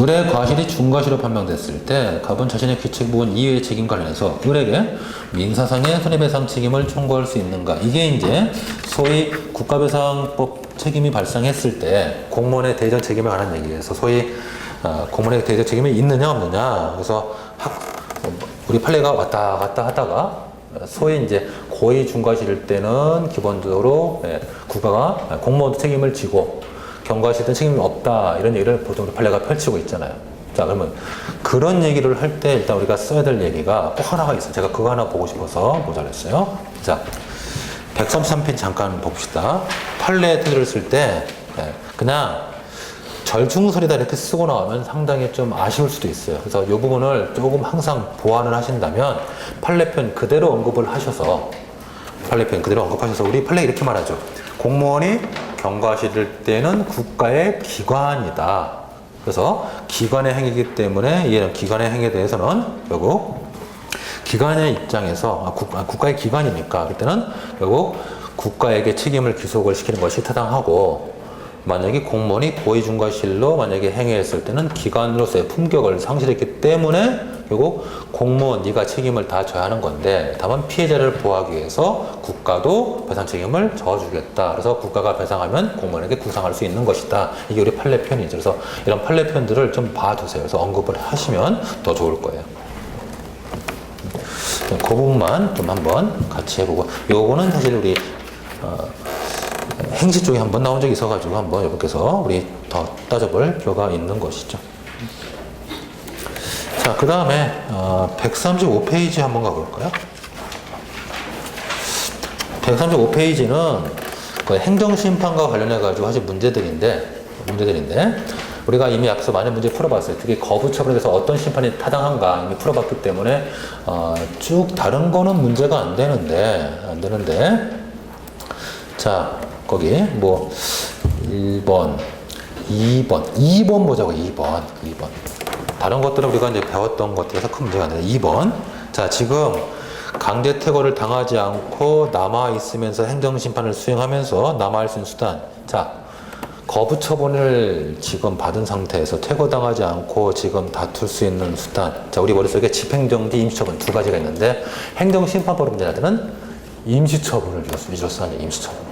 을의 과실이 중과실로 판명됐을 때 갑은 자신의 귀책 부분 이외의 책임 관련해서 을에게 민사상의 손해배상 책임을 청구할 수 있는가? 이게 이제 소위 국가배상법 책임이 발생했을 때 공무원의 대전 책임에 관한 얘기에서 소위 공무원의 대전 책임이 있느냐 없느냐. 그래서 우리 판례가 왔다 갔다 하다가 소위 이제 고의 중과실일 때는 기본적으로 국가가 공무원 책임을 지고 경과실은 책임이 없다 이런 얘기를 보통 우리 판례가 펼치고 있잖아요. 자, 그러면 그런 얘기를 할 때 일단 우리가 써야 될 얘기가 꼭 하나가 있어요. 제가 그거 하나 보고 싶어서 모자랐어요. 자, 133페이지 잠깐 봅시다. 판례 테두리를 쓸 때 그냥 절충설이다 이렇게 쓰고 나오면 상당히 좀 아쉬울 수도 있어요. 그래서 이 부분을 조금 항상 보완을 하신다면 판례편 그대로 언급을 하셔서 우리 판례 이렇게 말하죠. 공무원이 경과실일 때는 국가의 기관이다. 그래서 기관의 행위이기 때문에 이는 기관의 행위에 대해서는 결국 기관의 입장에서 국가의 기관이니까 그때는 결국 국가에게 책임을 귀속을 시키는 것이 타당하고 만약에 공무원이 고의중과실로 만약에 행위했을 때는 기관으로서의 품격을 상실했기 때문에 결국 공무원 네가 책임을 다 져야 하는 건데 다만 피해자를 보호하기 위해서 국가도 배상 책임을 져주겠다. 그래서 국가가 배상하면 공무원에게 구상할 수 있는 것이다. 이게 우리 판례 표현이죠. 그래서 이런 판례 표현들을 좀 봐두세요. 그래서 언급을 하시면 더 좋을 거예요. 그 부분만 좀 한번 같이 해보고 요거는 사실 우리 행시 쪽에 한번 나온 적이 있어가지고 한번 여러분께서 우리 더 따져볼 필요가 있는 것이죠. 자, 그 다음에 135페이지 한번 가볼까요? 135페이지는 그 행정심판과 관련해가지고 사실 문제들인데 우리가 이미 앞서 많은 문제 풀어봤어요. 특히 거부처분에 대해서 어떤 심판이 타당한가 이미 풀어봤기 때문에 쭉 다른 거는 문제가 안 되는데 자, 거기 뭐 1번, 2번 보자고. 2번. 다른 것들은 우리가 이제 배웠던 것들에서 큰 문제가 안 돼요. 2번. 자, 지금 강제 퇴거를 당하지 않고 남아 있으면서 행정심판을 수행하면서 남아할 수 있는 수단. 자, 거부 처분을 지금 받은 상태에서 퇴거당하지 않고 지금 다툴 수 있는 수단. 자, 우리 머릿속에 집행정지, 임시처분 두 가지가 있는데 행정심판법으로 문제자들은 임시처분을 위주로 하는 임시처분.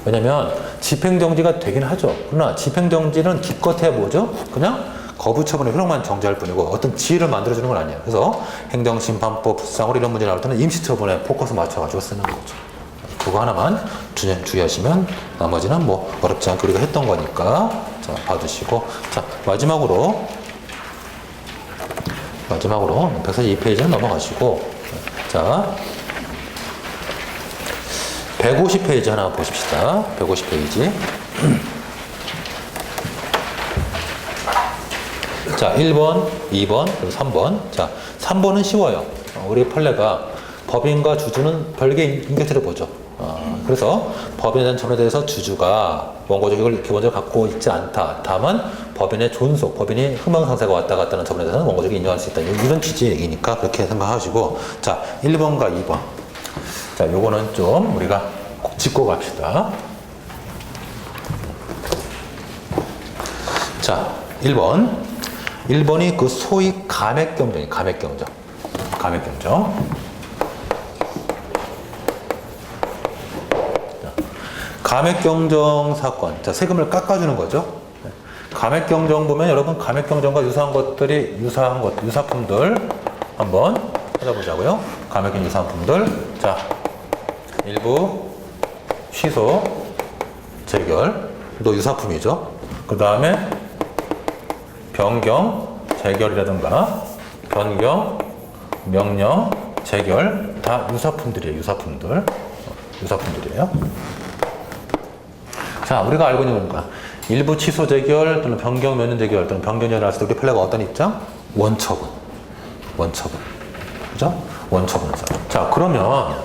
왜냐면 집행정지가 되긴 하죠. 그러나 집행정지는 기껏해야 뭐죠? 그냥 거부처분의 효력만 정지할 뿐이고 어떤 지위를 만들어주는 건 아니에요. 그래서 행정심판법상으로 이런 문제 나올 때는 임시처분에 포커스 맞춰가지고 쓰는 거죠. 그거 하나만 주의하시면 나머지는 뭐 어렵지 않게 우리가 했던 거니까 자, 봐두시고. 자, 마지막으로 142페이지는 넘어가시고 자 150페이지 하나 보십시다. 150페이지. 자, 1번, 2번, 그리고 3번. 자, 3번은 쉬워요. 우리 판례가 법인과 주주는 별개의 인격체를 보죠. 그래서 법인에 대한 처분에 대해서 주주가 원고적 이익을 기본적으로 갖고 있지 않다. 다만 법인의 존속, 법인이 흥망상사가 왔다 갔다 하는 처분에 대해서는 원고적이 인정할 수 있다. 이런 취지의 얘기니까 그렇게 생각하시고. 자, 1번과 2번. 자, 요거는 좀 우리가 꼭 짚고 갑시다. 자, 1번이 그 소위 감액경정이에요. 감액경정. 감액경정 사건. 자, 세금을 깎아주는 거죠. 감액경정 보면 여러분 감액경정과 유사품들 한번 찾아보자고요. 감액경정 유사품들. 자, 일부 취소, 재결, 또 유사품이죠. 그 다음에 변경, 재결이라든가 변경, 명령, 재결 다 유사품들이에요. 유사품들이에요. 자, 우리가 알고 있는 건가? 일부 취소 재결 또는 변경 면허 재결 또는 변경 재결을 했을 때 우리 판례가 어떤 입장? 원처분. 그죠? 원처분자. 자, 그러면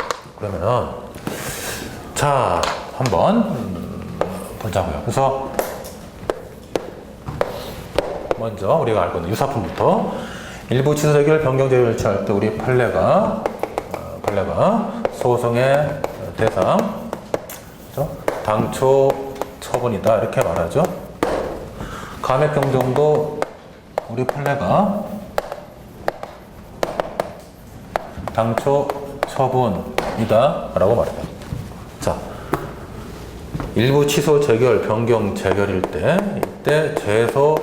자, 한번 보자고요. 그래서 먼저 우리가 알고 있는 유사품부터 일부 취소 재결 변경 제기를 요청할 때 우리 판례가 소송의 대상, 그죠? 당초 처분이다 이렇게 말하죠. 감액 경정도 우리 판례가 당초 처분이다 라고 말해요. 자, 일부 취소 재결, 변경 재결일 때 이때 제소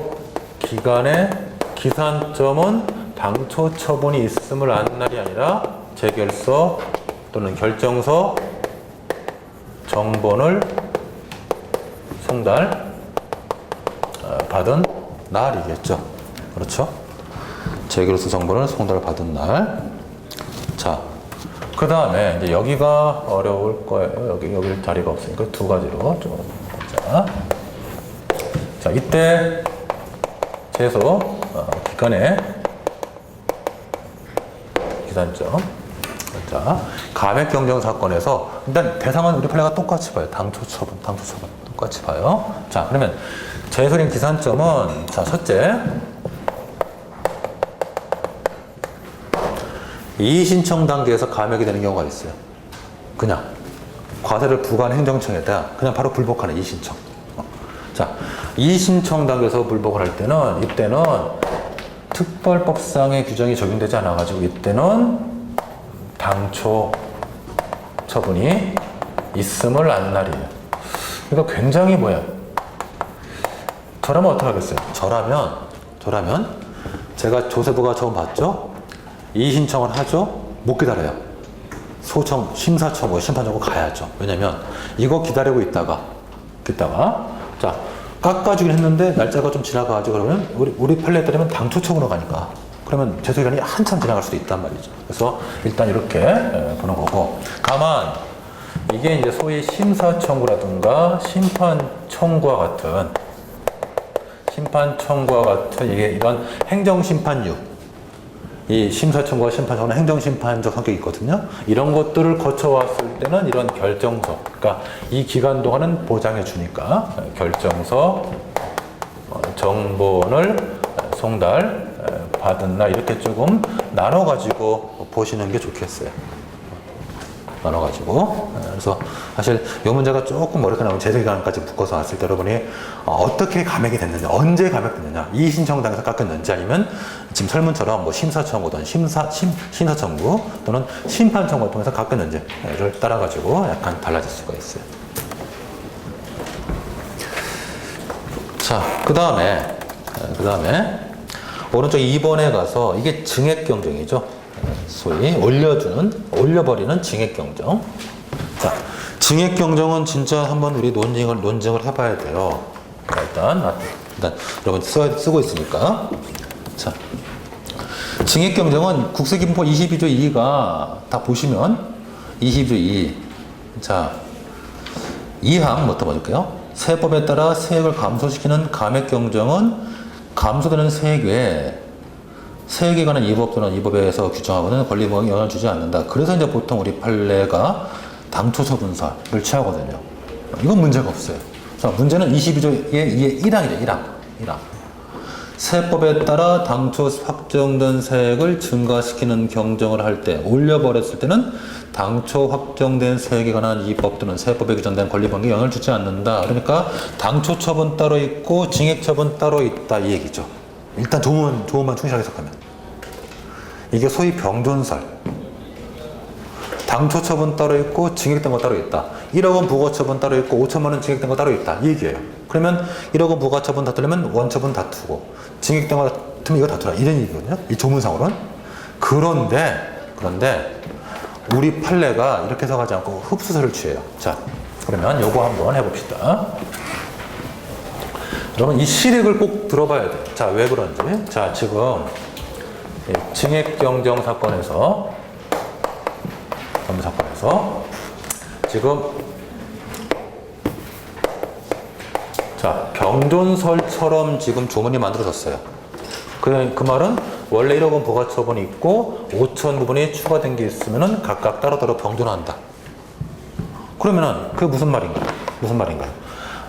기간의 기산점은 당초 처분이 있음을 아는 날이 아니라 재결서 또는 결정서 정본을 송달 받은 날이겠죠. 그렇죠? 재결서 정본을 송달 받은 날. 자, 그 다음에 이제 여기가 어려울 거예요. 여기 자리가 없으니까 두 가지로 좀 보자. 자, 이때 제소 기간의 기산점. 자, 감액 경정 사건에서 일단 대상은 우리 판례가 똑같이 봐요. 당초 처분 똑같이 봐요. 자, 그러면 제소인 기산점은 자, 첫째 이의신청 단계에서 감액이 되는 경우가 있어요. 그냥 과세를 부과한 행정청에다 그냥 바로 불복하는 이의신청. 자, 이의신청 단계에서 불복을 할 때는 이때는 특별법상의 규정이 적용되지 않아가지고 이때는 당초 처분이 있음을 안 날이에요. 그러니까 굉장히 뭐야? 저라면 어떻게 하겠어요? 저라면 제가 조세부가 처음 봤죠? 이의신청을 하죠? 못 기다려요. 소청, 심사청구, 심판청구 가야죠. 왜냐면 이거 기다리고 있다가 자, 깎아주긴 했는데 날짜가 좀 지나가가지고 그러면 우리 판례에 따르면 당초 처분으로 가니까 그러면 제소기간이 한참 지나갈 수도 있단 말이죠. 그래서 일단 이렇게 보는 거고, 다만 이게 이제 소위 심사청구라든가 심판청구와 같은 이게 이런 행정심판류, 이 심사청구와 심판청구는 행정심판적 성격이 있거든요. 이런 것들을 거쳐왔을 때는 이런 결정서, 그러니까 이 기간 동안은 보장해 주니까 결정서 정본을 송달 받은 날 이렇게 조금 나눠가지고 보시는 게 좋겠어요. 나눠가지고. 그래서 사실 이 문제가 조금 어렵게 나오면 제소기간까지 묶어서 왔을 때 여러분이 어떻게 감액이 됐느냐, 언제 감액됐느냐, 이의신청당에서 깎였는지 아니면 지금 설문처럼 뭐 심사청구든 심사청구 또는 심판청구를 통해서 깎였는지를 따라가지고 약간 달라질 수가 있어요. 자, 그 다음에 오른쪽 2번에 가서 이게 증액경정이죠. 소위 올려버리는 증액경정. 자, 증액경정은 진짜 한번 우리 논증을 해봐야 돼요. 일단 여러분 쓰고 있으니까. 자, 증액경정은 국세기본법 22조 2가 다 보시면 22조 2. 자, 2항 뭐부터 볼게요. 세법에 따라 세액을 감소시키는 감액경정은 감소되는 세액 외에 세액에 관한 이 법 또는 이 법에서 규정하고는 권리부과에 영향을 주지 않는다. 그래서 이제 보통 우리 판례가 당초 처분사를 취하거든요. 이건 문제가 없어요. 자, 문제는 22조의 1항이죠. 1항. 세법에 따라 당초 확정된 세액을 증가시키는 경정을 할 때, 올려버렸을 때는 당초 확정된 세액에 관한 이 법 또는 세법에 규정된 권리관계에 영향을 주지 않는다. 그러니까 당초 처분 따로 있고 증액 처분 따로 있다 이 얘기죠. 일단 조문만 충실하게 해석하면 이게 소위 병존설. 당초 처분 따로 있고 증액된 거 따로 있다. 1억 원 부과 처분 따로 있고 5천만 원 증액된 거 따로 있다 이 얘기예요. 그러면 1억 원 부과 처분 다투려면 원처분 다투고 증액된 거 다투면 이거 다투라 이런 얘기거든요. 이 조문상으로는. 그런데 우리 판례가 이렇게 해석하지 않고 흡수설을 취해요. 자, 그러면 요거 한번 해봅시다. 여러분 이 실익을 꼭 들어봐야 돼요. 자, 왜 그런지. 자, 지금 증액경정 사건에서 지금 자, 병존설처럼 지금 조문이 만들어졌어요. 그 말은 원래 1억 원 부과 처분이 있고 5천 부분이 추가된 게 있으면은 각각 따로따로 병존한다. 그러면은 그게 무슨 말인가요?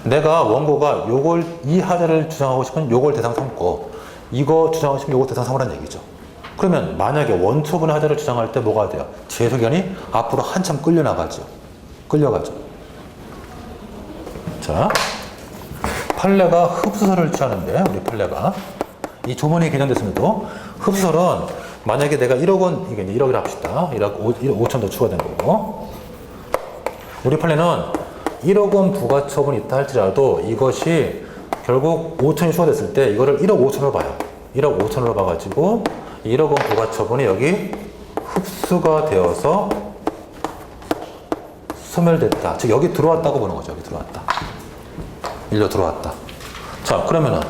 내가 원고가 요걸 이 하자를 주장하고 싶으면 요걸 대상 삼고 이거 주장하고 싶으면 요걸 대상 삼으라는 얘기죠. 그러면 만약에 원초분의 하자를 주장할 때 뭐가 돼요? 제소기간이 앞으로 한참 끌려나가죠. 끌려가죠. 자, 판례가 흡수설을 취하는데, 우리 판례가 이 조문이 개정됐음에도 흡수설은 만약에 내가 1억 원, 이게 1억이라 합시다. 1억 5천 더 추가된 거고, 우리 판례는 1억 원 부가처분이 있다 할지라도 이것이 결국 5천이 추가됐을 때 이거를 1억 5천으로 봐요. 1억 5천으로 봐가지고 1억 원 부가처분이 여기 흡수가 되어서 소멸됐다. 즉 여기 들어왔다고 보는 거죠. 여기 들어왔다. 일로 들어왔다. 자, 그러면은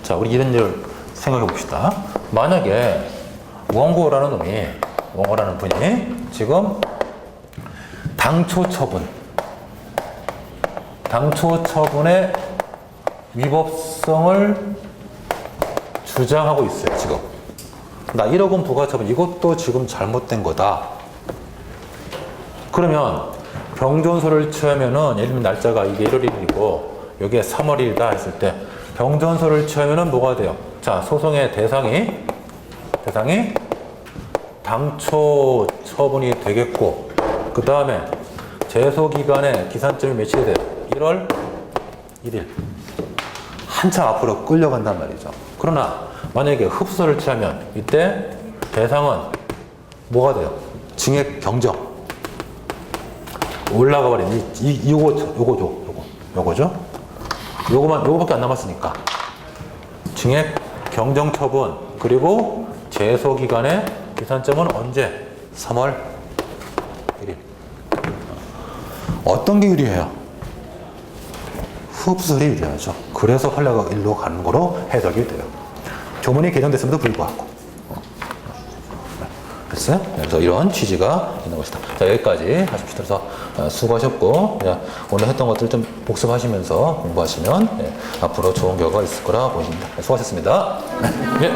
자, 우리 이런 일 생각해 봅시다. 만약에 원고라는 분이 지금 당초 처분의 위법성을 주장하고 있어요. 지금 나 1억 원 부가처분 이것도 지금 잘못된 거다. 그러면 병존소를 취하면은 예를 들면 날짜가 이게 1월 1일이고 여기에 3월 1일이다 했을 때 병존소를 취하면은 뭐가 돼요? 자, 소송의 대상이 당초 처분이 되겠고, 그 다음에 제소기간의 기산점이 며칠이 돼요? 1월 1일. 한참 앞으로 끌려간단 말이죠. 그러나 만약에 흡수를 취하면 이때 대상은 뭐가 돼요? 징역 경정. 올라가 버린 요거밖에 안 남았으니까. 징역 경정 처분, 그리고 제소기간의 기산점은 언제? 3월 1일. 어떤 게 유리해요? 흡수설이 유리하죠. 그래서 판례가 일로 가는 거로 해석이 돼요. 조문이 개정됐음에도 불구하고. 됐어요? 그래서 이런 취지가 있는 것이다. 자, 여기까지 하십시오. 그래서 수고하셨고, 오늘 했던 것들 좀 복습하시면서 공부하시면 앞으로 좋은 결과가 있을 거라 보입니다. 수고하셨습니다. 네.